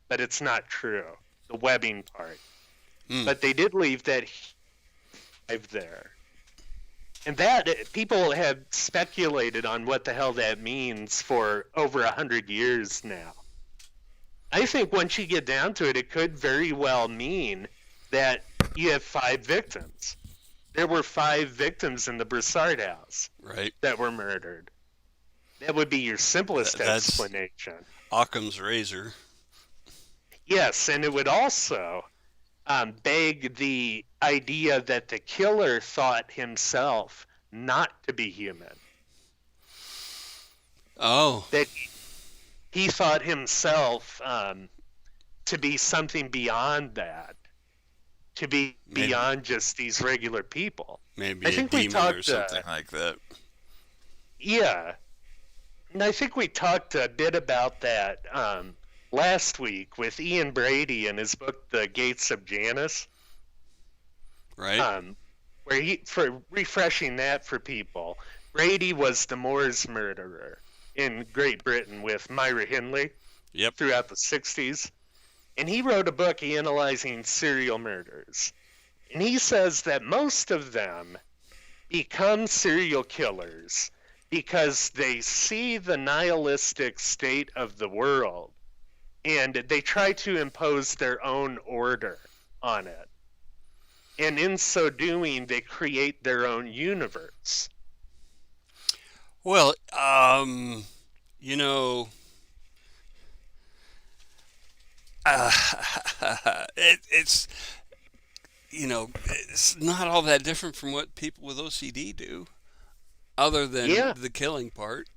but it's not true, the webbing part. Hmm. But they did leave that 5 there. And that, people have speculated on what the hell that means for over 100 years now. I think once you get down to it, it could very well mean that you have 5 victims. There were 5 victims in the Broussard house Right. that were murdered. That would be your simplest That's explanation. Occam's razor. Yes, and it would also beg the idea that the killer thought himself not to be human. Oh. That he thought himself to be something beyond that, to be beyond just these regular people. Maybe I a think we demon or talked, something like that. Yeah, and I think we talked a bit about that last week with Ian Brady in his book, The Gates of Janus. Right. Where for refreshing that for people, Brady was the Moors murderer in Great Britain with Myra Hindley Yep. throughout the 60s. And he wrote a book analyzing serial murders. And he says that most of them become serial killers because they see the nihilistic state of the world and they try to impose their own order on it. And in so doing, they create their own universe. Well, you know, uh, it's it's not all that different from what people with OCD do, other than Yeah, the killing part.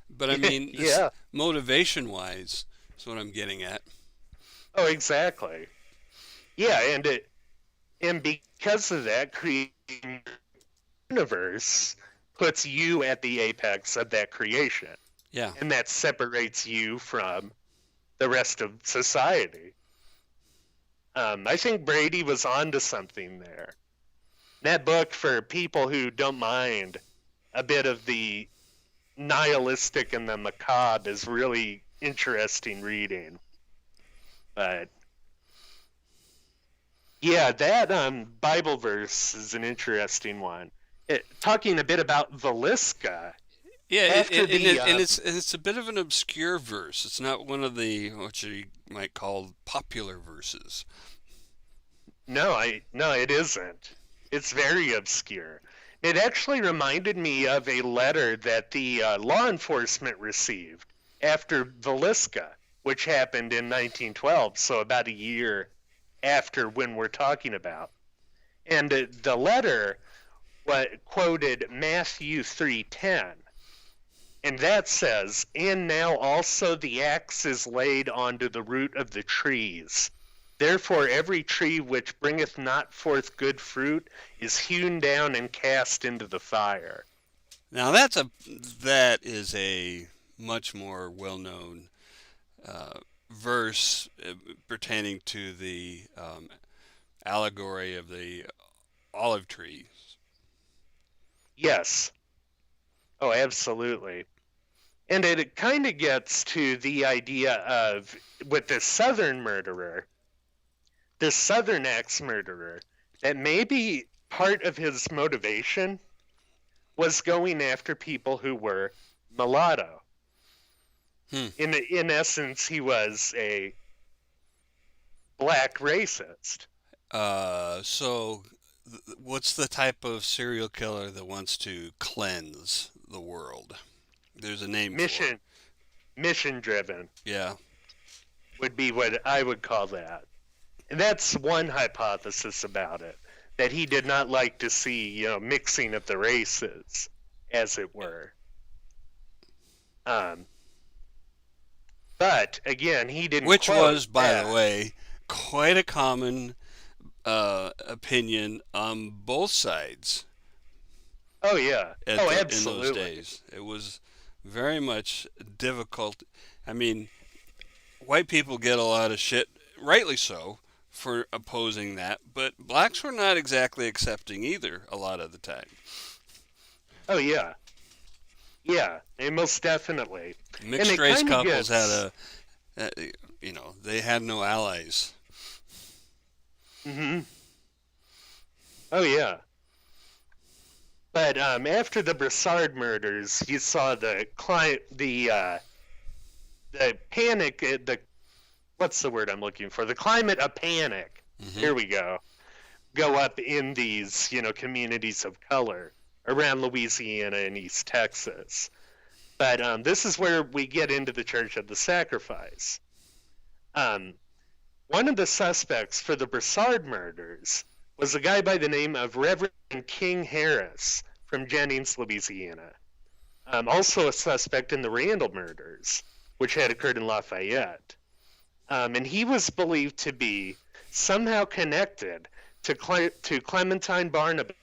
But I mean, this yeah. motivation-wise, is what I'm getting at. Oh, exactly. Yeah, and because of that, creating a universe puts you at the apex of that creation, Yeah. and that separates you from the rest of society. I think Brady was onto something there. That book, for people who don't mind a bit of the nihilistic and the macabre, is really interesting reading. But yeah, that Bible verse is an interesting one. Talking a bit about Veliska Yeah, after the and it's a bit of an obscure verse. It's not one of the what you might call popular verses. no, it isn't. It's very obscure. It actually reminded me of a letter that the law enforcement received after Veliska, which happened in 1912, so about a year after when we're talking about. And the letter quoted Matthew 3:10, and that says, "And now also the axe is laid unto the root of the trees. Therefore every tree which bringeth not forth good fruit is hewn down and cast into the fire." Now that is a much more well-known verse pertaining to the allegory of the olive tree. Yes. Oh, absolutely. And it kind of gets to the idea of, with this southern murderer, this southern axe murderer, that maybe part of his motivation was going after people who were mulatto. Hmm. In essence, he was a black racist. What's the type of serial killer that wants to cleanse the world? There's a name for it. Mission mission driven Yeah. would be what I would call that. And that's one hypothesis about it, that he did not like to see, mixing of the races, as it were. Um, but again, he didn't Which quote was, by the that. way, quite a common opinion on both sides Oh yeah. Oh, in those absolutely. days. It was very much difficult. I mean, white people get a lot of shit, rightly so, for opposing that, but blacks were not exactly accepting either a lot of the time. Oh yeah. Yeah, and most definitely. And Mixed it race kind of couples had gets. they had no allies. Hmm. Oh yeah. But after the Broussard murders, you saw the panic, the what's the word I'm looking for? The climate of panic. Hmm. Here we go up in these, communities of color around Louisiana and East Texas. But this is where we get into the Church of the Sacrifice. Um, One of the suspects for the Broussard murders was a guy by the name of Reverend King Harris from Jennings, Louisiana. Also a suspect in the Randall murders, which had occurred in Lafayette. And he was believed to be somehow connected to Clementine Barnabet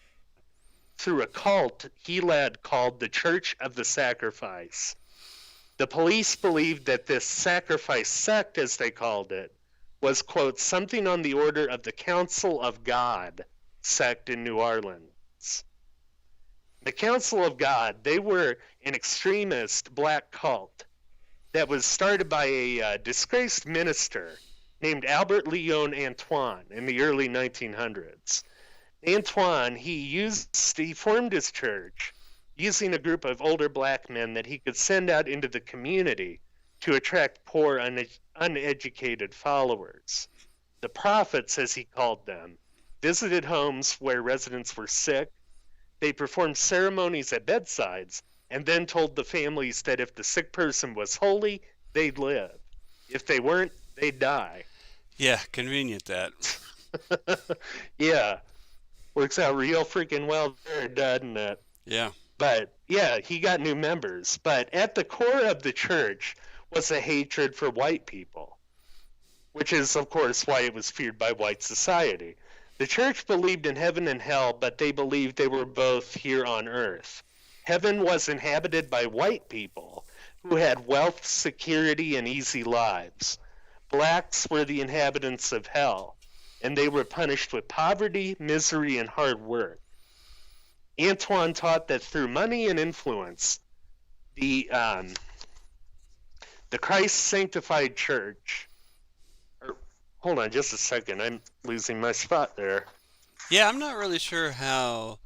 through a cult he led called the Church of the Sacrifice. The police believed that this sacrifice sect, as they called it, was, quote, something on the order of the Council of God sect in New Orleans. The Council of God, they were an extremist black cult that was started by a disgraced minister named Albert Leon Antoine in the early 1900s. Antoine, he formed his church using a group of older black men that he could send out into the community to attract poor, uneducated followers. The prophets, as he called them, visited homes where residents were sick. They performed ceremonies at bedsides and then told the families that if the sick person was holy, they'd live. If they weren't, they'd die. Yeah, convenient that. Yeah, works out real freaking well there, doesn't it? Yeah. But yeah, he got new members. But at the core of the church was a hatred for white people, which is, of course, why it was feared by white society. The church believed in heaven and hell, but they believed they were both here on earth. Heaven was inhabited by white people who had wealth, security, and easy lives. Blacks were the inhabitants of hell, and they were punished with poverty, misery, and hard work. Antoine taught that through money and influence, the the Christ sanctified church. Hold on just a second, I'm losing my spot there. Yeah, I'm not really sure how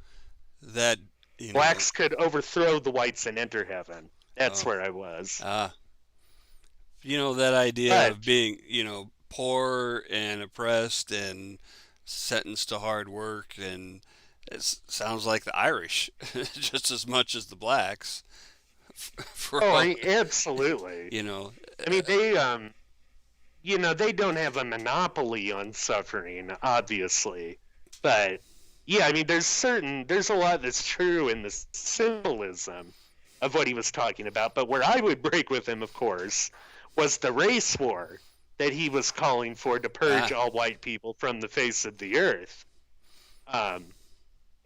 that, you know, Blacks could overthrow the whites and enter heaven. That's uh, where I was. uh, that idea But of being, poor and oppressed and sentenced to hard work, and it sounds like the Irish just as much as the blacks. For oh, all, absolutely. you know, I mean, they don't have a monopoly on suffering, obviously. But yeah, I mean, there's a lot that's true in the symbolism of what he was talking about. But where I would break with him, of course, was the race war that he was calling for to purge ah, all white people from the face of the earth, um,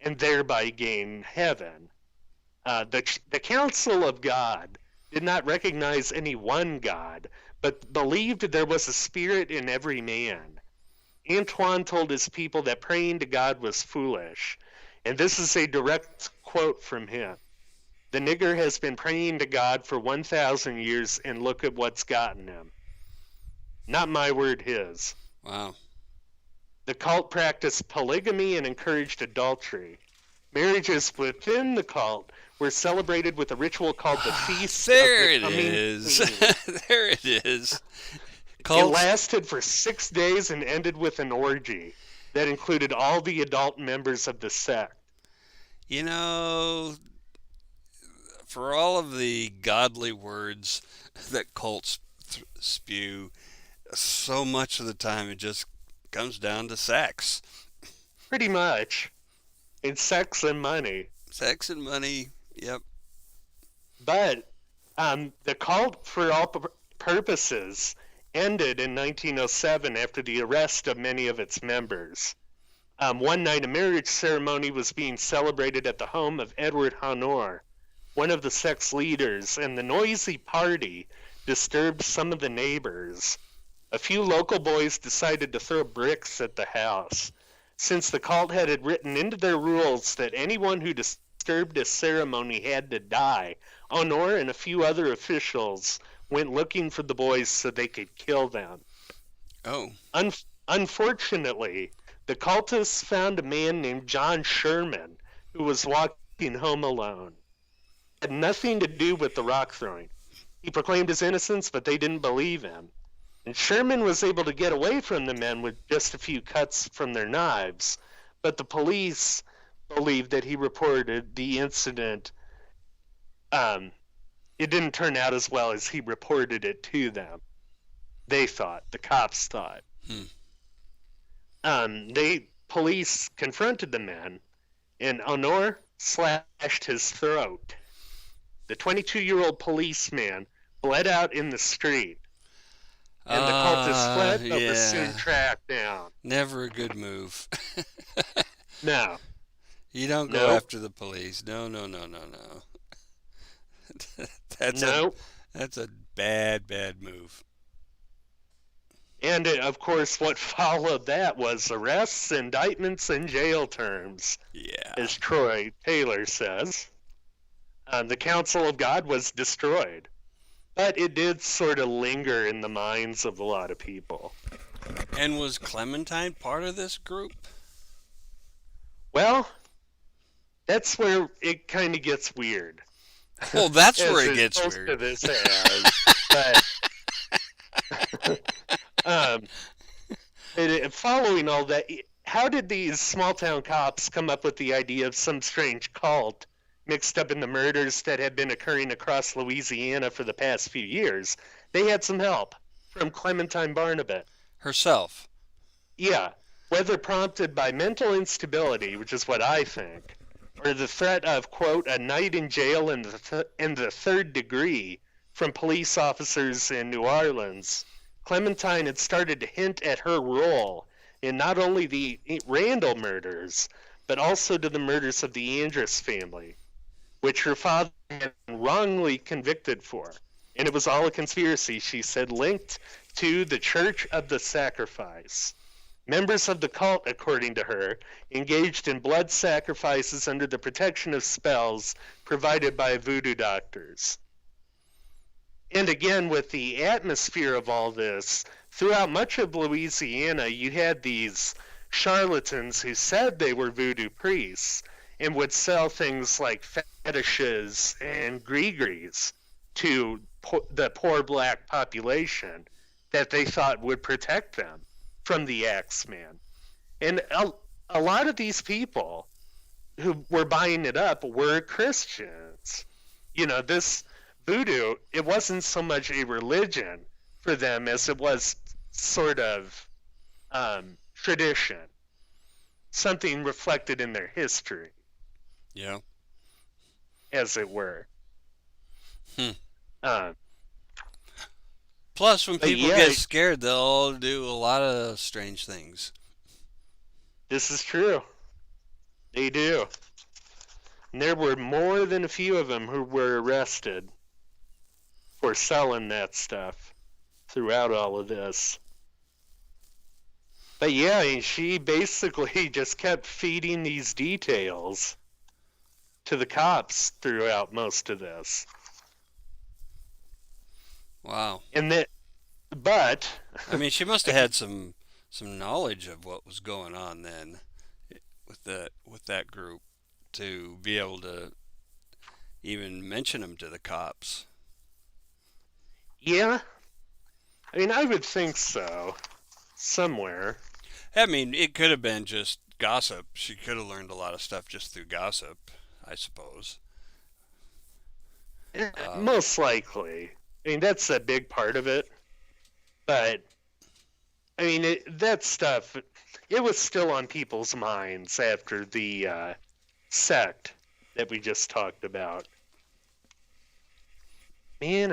and thereby gain heaven. The Council of God did not recognize any one God, but believed there was a spirit in every man. Antoine told his people that praying to God was foolish, and this is a direct quote from him. The nigger has been praying to God for 1,000 years, and look at what's gotten him. Not my word, his. wow. The cult practiced polygamy and encouraged adultery. Marriages within the cult were celebrated with a ritual called the Feast of the There it Coming is. Queen. There it is. It Cults. lasted for 6 days and ended with an orgy that included all the adult members of the sect. You know, for all of the godly words that cults spew, so much of the time it just comes down to sex. Pretty much. And sex and money. Sex and money. Yep. But the cult, for all purposes, ended in 1907 after the arrest of many of its members. One night, a marriage ceremony was being celebrated at the home of Edward Honor, one of the sect's leaders, and the noisy party disturbed some of the neighbors. A few local boys decided to throw bricks at the house. Since the cult had written into their rules that anyone who disturbed a ceremony had to die, Honor and a few other officials went looking for the boys so they could kill them. Oh. Unfortunately, the cultists found a man named John Sherman who was walking home alone. It had nothing to do with the rock throwing. He proclaimed his innocence, but they didn't believe him. And Sherman was able to get away from the men with just a few cuts from their knives, but the police believed that he reported the incident. It didn't turn out as well as he reported it to them. They thought, the cops thought. Police confronted the men, and Honor slashed his throat. The 22-year-old policeman bled out in the street, and the cultists fled, but was soon tracked down. Never a good move. No. You don't go after the police. No, no, no, no, no. That's a bad, bad move. And of course, what followed that was arrests, indictments, and jail terms. Yeah. As Troy Taylor says. The Council of God was destroyed. But it did sort of linger in the minds of a lot of people. And was Clementine part of this group? Well, that's where it kind of gets weird. Well, that's where it gets weird. To this but following all that, how did these small town cops come up with the idea of some strange cult mixed up in the murders that had been occurring across Louisiana for the past few years? They had some help from Clementine Barnabet. Herself? Yeah. Whether prompted by mental instability, which is what I think, or the threat of, quote, a night in jail in the third degree from police officers in New Orleans, Clementine had started to hint at her role in not only the Randall murders, but also to the murders of the Andrus family, which her father had been wrongly convicted for. And it was all a conspiracy, she said, linked to the Church of the Sacrifice. Members of the cult, according to her, engaged in blood sacrifices under the protection of spells provided by voodoo doctors. And again, with the atmosphere of all this, throughout much of Louisiana, you had these charlatans who said they were voodoo priests and would sell things like fetishes and gree-grees to the poor black population that they thought would protect them from the Axeman. And a lot of these people who were buying it up were Christians. You know, this voodoo, it wasn't so much a religion for them as it was sort of tradition, something reflected in their history. Yeah. As it were. Plus, when people get scared, they'll do a lot of strange things. This is true. They do. And there were more than a few of them who were arrested for selling that stuff throughout all of this. But yeah, she basically just kept feeding these details to the cops throughout most of this. Wow. And that, but I mean, she must have had some knowledge of what was going on then with that group to be able to even mention them to the cops. Yeah, I mean, I would think so. Somewhere. I mean, it could have been just gossip. She could have learned a lot of stuff just through gossip, I suppose. Um, Most likely. I mean, that's a big part of it. But, I mean, that stuff, it was still on people's minds after the sect that we just talked about. Man,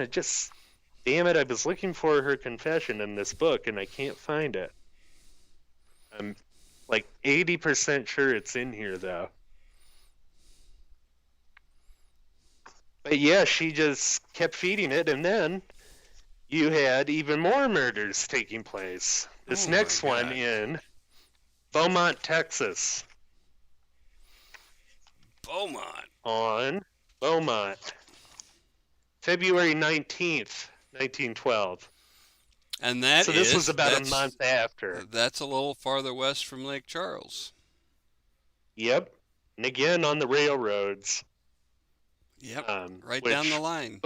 damn it, I was looking for her confession in this book and I can't find it. I'm like 80% sure it's in here, though. But yeah, she just kept feeding it, and then you had even more murders taking place. This oh my next one God. in Beaumont, Texas, Beaumont. on Beaumont, February 19th, 1912. And that So this was is, about a month after. that's a little farther west from Lake Charles. Yep. And again on the railroads. Yep. Right Which, down the line.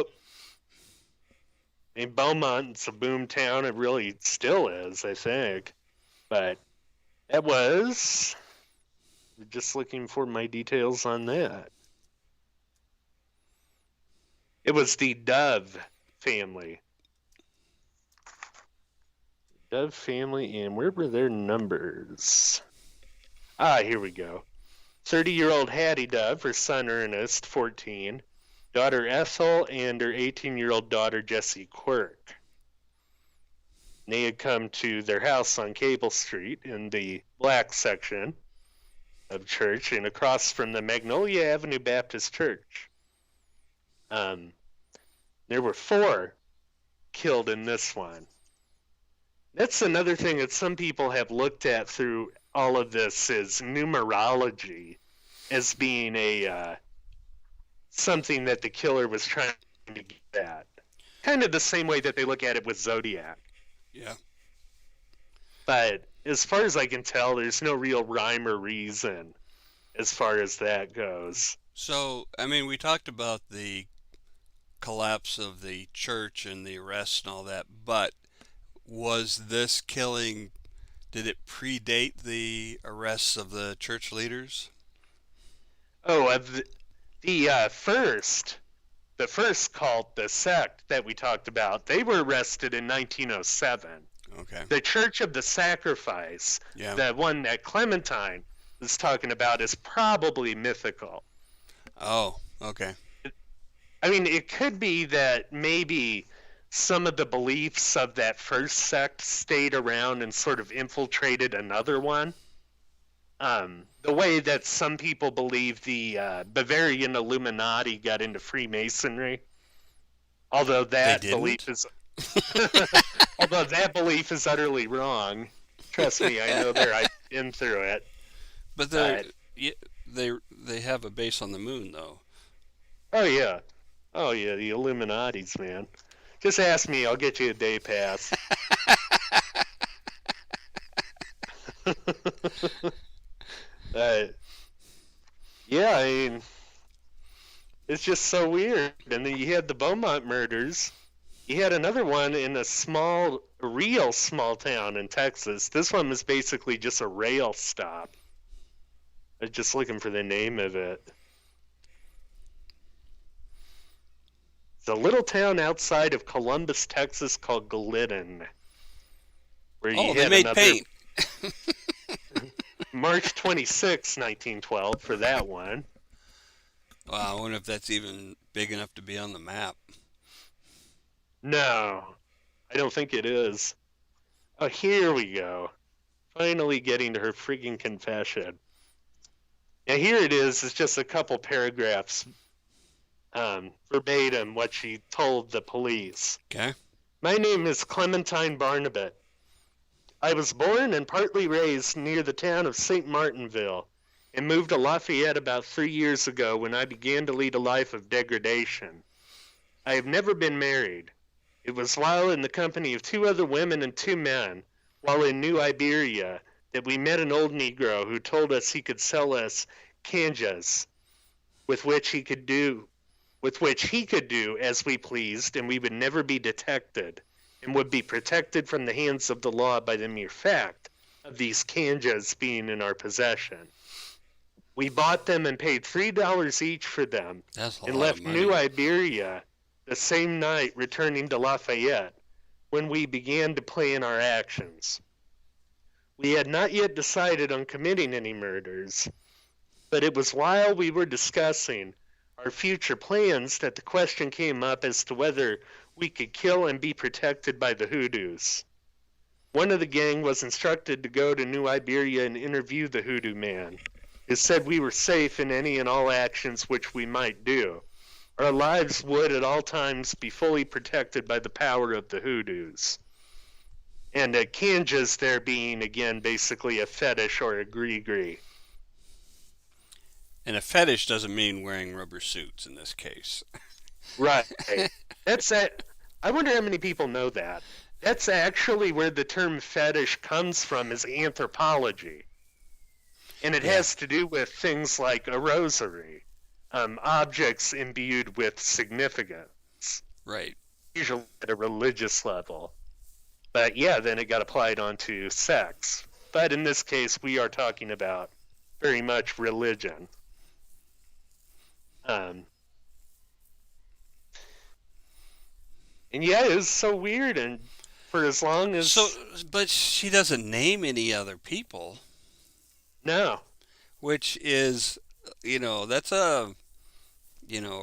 in Beaumont, it's a boom town. It really still is, I think. But that was just looking for my details on that. It was the Dove family. Dove family, and where were their numbers? Here we go. 30-year-old Hattie Dove, her son Ernest, 14, daughter Ethel, and her 18-year-old daughter Jessie Quirk. They had come to their house on Cable Street in the black section of church and across from the Magnolia Avenue Baptist Church. There were 4 killed in this one. That's another thing that some people have looked at through all of this is numerology as being a something that the killer was trying to get at. Kind of the same way that they look at it with Zodiac. Yeah. But as far as I can tell, there's no real rhyme or reason as far as that goes. So, I mean, we talked about the collapse of the church and the arrests and all that, but was this killing, did it predate the arrests of the church leaders? Oh, the first cult, the sect that we talked about, they were arrested in 1907. Okay. The Church of the Sacrifice, Yeah. the one that Clementine was talking about, is probably mythical. Oh, okay. I mean, it could be that maybe some of the beliefs of that first sect stayed around and sort of infiltrated another one. The way that some people believe the Bavarian Illuminati got into Freemasonry, although that belief is utterly wrong. Trust me, I know there. I've been through it. But they have a base on the moon, though. Oh yeah, the Illuminati's, man. Just ask me, I'll get you a day pass. Yeah, I mean, it's just so weird. And then you had the Beaumont murders. You had another one in a real small town in Texas. This one was basically just a rail stop. I was just looking for the name of it. It's a little town outside of Columbus, Texas called Glidden. Where you they made paint. March 26, 1912 for that one. Wow, I wonder if that's even big enough to be on the map. No, I don't think it is. Oh, here we go. Finally getting to her freaking confession. Now here it is. It's just a couple paragraphs verbatim what she told the police. Okay. My name is Clementine Barnabet. I was born and partly raised near the town of St. Martinville and moved to Lafayette about 3 years ago when I began to lead a life of degradation. I have never been married. It was while in the company of 2 other women and 2 men, while in New Iberia, that we met an old Negro who told us he could sell us canjas, with which he could do with which he could do as we pleased, and we would never be detected, and would be protected from the hands of the law by the mere fact of these kanjas being in our possession. We bought them and paid $3 each for them, That's a and lot of left New money. Iberia the same night, returning to Lafayette, when we began to plan our actions. We had not yet decided on committing any murders, but it was while we were discussing our future plans that the question came up as to whether we could kill and be protected by the hoodoos. One of the gang was instructed to go to New Iberia and interview the hoodoo man, who said we were safe in any and all actions which we might do. Our lives would at all times be fully protected by the power of the hoodoos. And kanjas there being, again, basically a fetish or a gree-gree. And a fetish doesn't mean wearing rubber suits in this case. Right. That's it. I wonder how many people know that. That's actually where the term fetish comes from, is anthropology. And it Yeah, has to do with things like a rosary, objects imbued with significance, right. usually at a religious level. But yeah, then it got applied onto sex. But in this case, we are talking about very much religion. Um, and yeah, it was so weird. And for as long So, as, but she doesn't name any other people, no, which is, that's a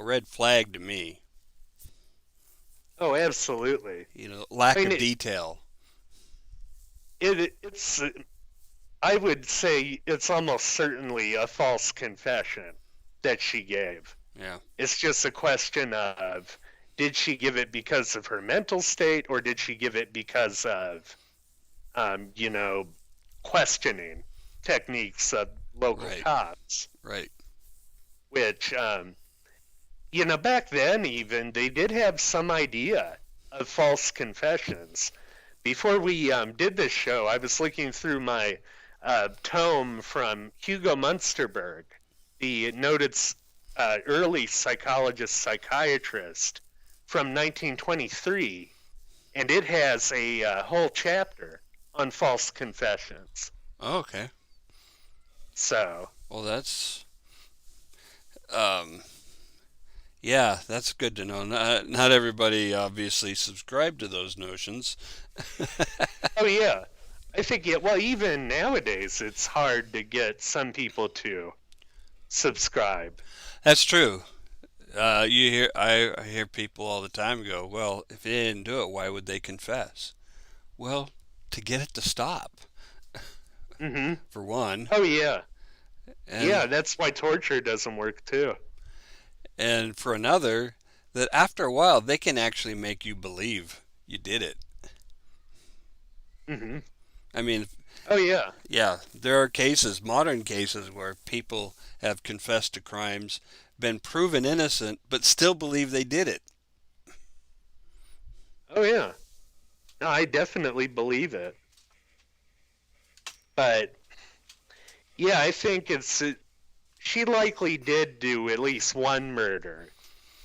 red flag to me. oh, absolutely. I Lack mean, of detail. it's, I would say it's almost certainly a false confession that she gave. Yeah, It's just a question of, did she give it because of her mental state, or did she give it because of, you know, questioning techniques of local right, cops? right. Which, back then even, they did have some idea of false confessions. Before we did this show, I was looking through my tome from Hugo Munsterberg, the noted early psychologist psychiatrist from 1923, and it has a whole chapter on false confessions. Oh, okay. So, Well, um, yeah, that's good to know. Not everybody obviously subscribed to those notions. oh yeah, I think yeah. Well, even nowadays, it's hard to get some people to subscribe. That's true. I hear people all the time go, well, if they didn't do it, why would they confess? Well, to get it to stop, Mm-hmm. for one, Oh yeah, and yeah. That's why torture doesn't work too. and for another, that after a while they can actually make you believe you did it. Mm-hmm. I mean, Oh yeah. yeah, there are cases, modern cases, where people have confessed to crimes, been proven innocent, but still believe they did it. Oh yeah. No, I definitely believe it. But yeah, I think she likely did do at least one murder,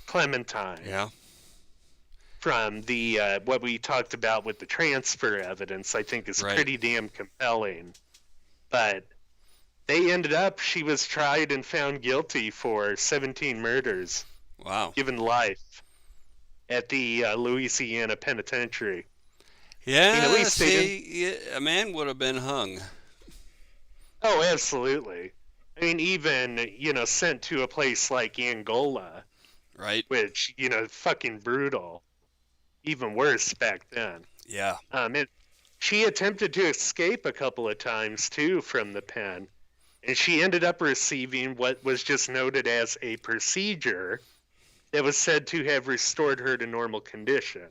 Clementine, Yeah, from the what we talked about with the transfer evidence. I think is right. pretty damn compelling. But she was tried and found guilty for 17 murders, Wow. given life at the Louisiana Penitentiary. I mean, at Yeah, least they didn't. see, a man would have been hung, Oh, absolutely. I mean, even, sent to a place like Angola, right? which, fucking brutal. Even worse back then. Yeah, She attempted to escape a couple of times, too, from the pen. And she ended up receiving what was just noted as a procedure that was said to have restored her to normal condition.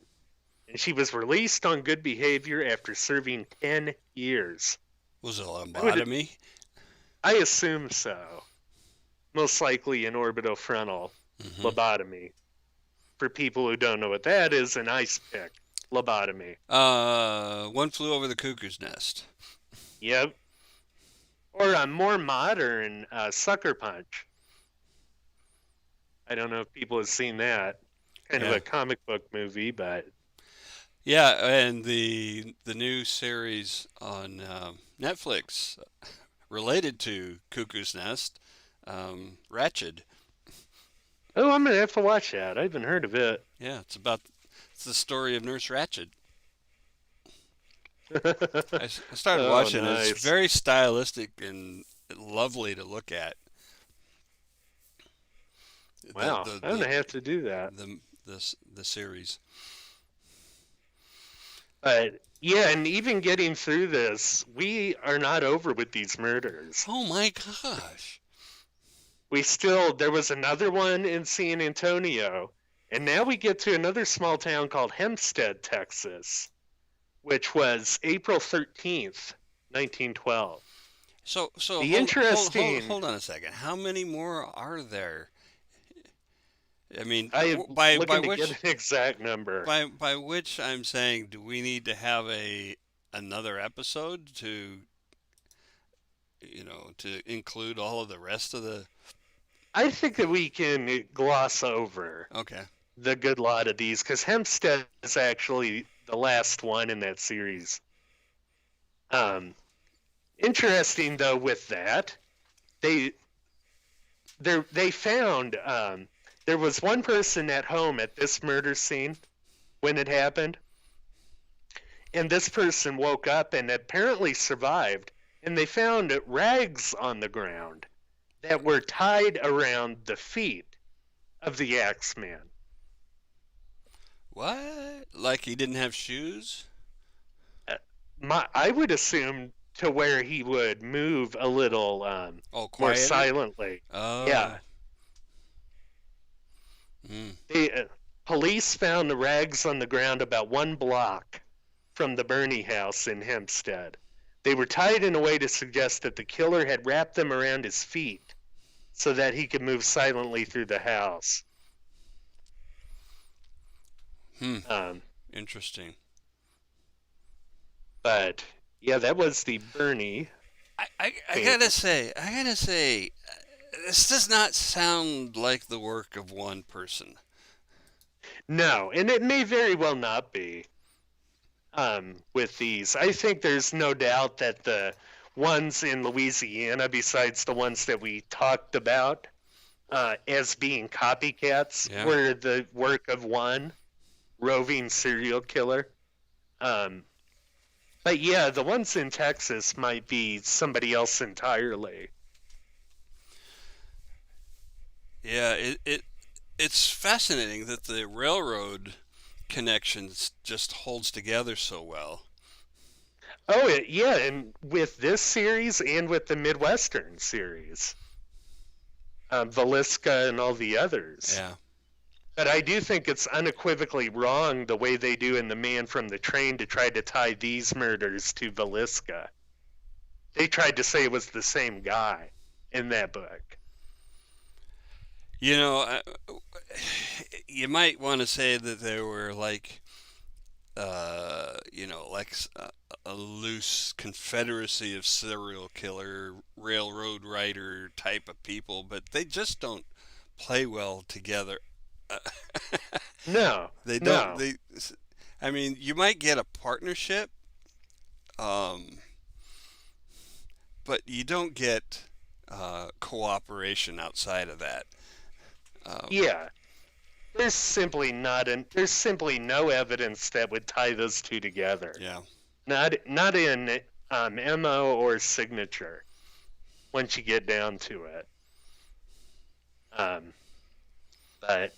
And she was released on good behavior after serving 10 years. was it a I would, lobotomy? I assume so. Most likely an orbitofrontal Hmm. lobotomy. For people who don't know what that is, an ice pick lobotomy. One flew over the cuckoo's nest. Yep. Or a more modern sucker punch. I don't know if people have seen that. Kind of Yeah. a comic book movie, but Yeah, and the new series on Netflix related to Cuckoo's Nest, Ratched. oh, I'm gonna have to watch that. I haven't heard of it. Yeah, it's the story of Nurse Ratched. I started Oh, watching it. It's nice. very stylistic and lovely to look at. The Wow, the I'm the gonna have to do that. the series. But yeah, and even getting through this, we are not over with these murders. Oh my gosh. There was another one in San Antonio, and now we get to another small town called Hempstead, Texas, which was April 13th, 1912. So The interesting, hold on a second. How many more are there? I mean, I am looking to get an exact number. by which I'm saying, do we need to have a another episode to to include all of the rest of the? I think that we can gloss over Okay. the good lot of these because Hempstead is actually the last one in that series. Um, Interesting though with that, they they found there was one person at home at this murder scene when it happened, and this person woke up and apparently survived, and they found rags on the ground that were tied around the feet of the Axeman. What? Like he didn't have shoes? I would assume to where he would move a little Oh, more quieter? silently. Oh. Yeah, Mm. the police found the rags on the ground about 1 block from the Burney house in Hempstead. They were tied in a way to suggest that the killer had wrapped them around his feet so that he could move silently through the house. Hmm. Um, Interesting. but yeah, that was the Burney family. I gotta say, this does not sound like the work of one person. No, and it may very well not be. With these. I think there's no doubt that the ones in Louisiana, besides the ones that we talked about as being copycats, Yeah. were the work of one roving serial killer. Um, but yeah, the ones in Texas might be somebody else entirely. Yeah, it's fascinating that the railroad connections just holds together so well. Oh, yeah, and with this series and with the Midwestern series, Velisca and all the others. Yeah. But I do think it's unequivocally wrong the way they do in The Man from the Train to try to tie these murders to Velisca. They tried to say it was the same guy in that book. You know, you might want to say that there were like like a loose confederacy of serial killer, railroad rider type of people, but they just don't play well together. No, They don't. no. They. I mean, you might get a partnership, um, but you don't get cooperation outside of that. Um, Yeah, there's simply no evidence that would tie those two together. yeah. Not in MO or signature once you get down to it. Um, but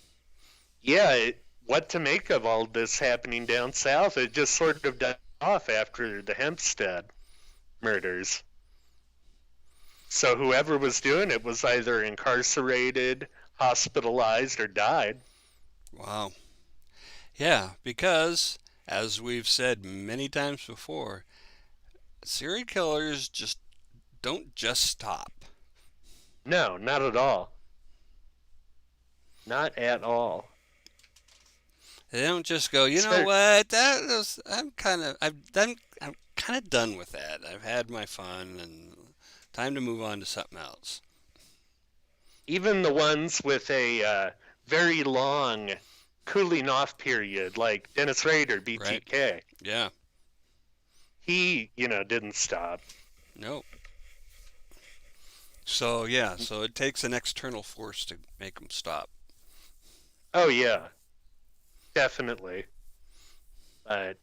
yeah, what to make of all this happening down south? It just sort of died off after the Hempstead murders. So whoever was doing it was either incarcerated, hospitalized, or died. Wow. Yeah, because as we've said many times before, serial killers just don't just stop. No, not at all. Not at all. They don't just go, you know Spe- what? That was, I'm kind of done with that. I've had my fun and time to move on to something else. even the ones with a very long cooling off period, like Dennis Rader, Right. BTK, Yeah. he, didn't stop. Nope. So yeah, so it takes an external force to make them stop. Oh yeah, definitely. But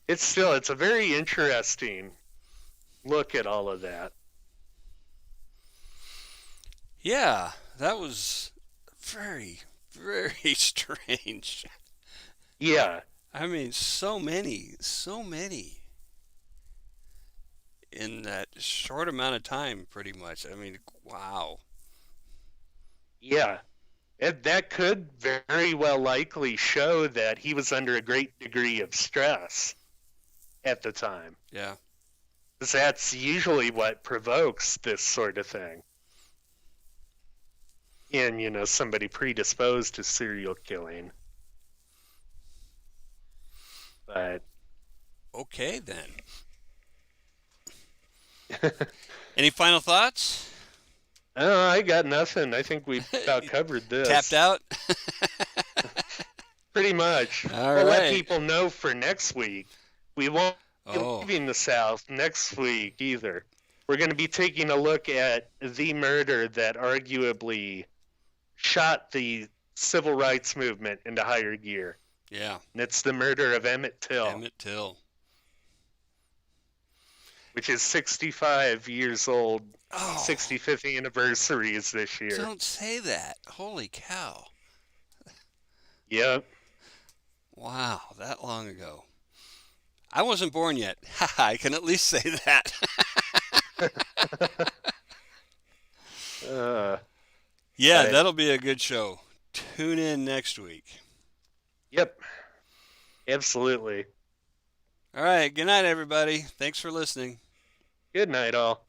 it's a very interesting look at all of that. Yeah, that was very, very strange. Yeah, I mean, so many in that short amount of time, pretty much. I mean, wow. yeah. That could very well likely show that he was under a great degree of stress at the time. Yeah. Because that's usually what provokes this sort of thing. In, somebody predisposed to serial killing. But Okay then. Any final thoughts? oh, I got nothing. I think we about covered Tapped this. out? Pretty much. All We'll let right. people know for next week. We won't be Oh, leaving the South next week either. We're going to be taking a look at the murder that arguably shot the civil rights movement into higher gear. yeah. And it's the murder of Emmett Till, Emmett Till. which is 65 years old. Oh, 65th anniversary is this year. don't say that. Holy cow. Yep. Wow, that long ago. I wasn't born yet. I can at least say that. uh, Yeah, but, that'll be a good show. Tune in next week. yep. Absolutely. All right, good night, everybody. Thanks for listening. Good night, all.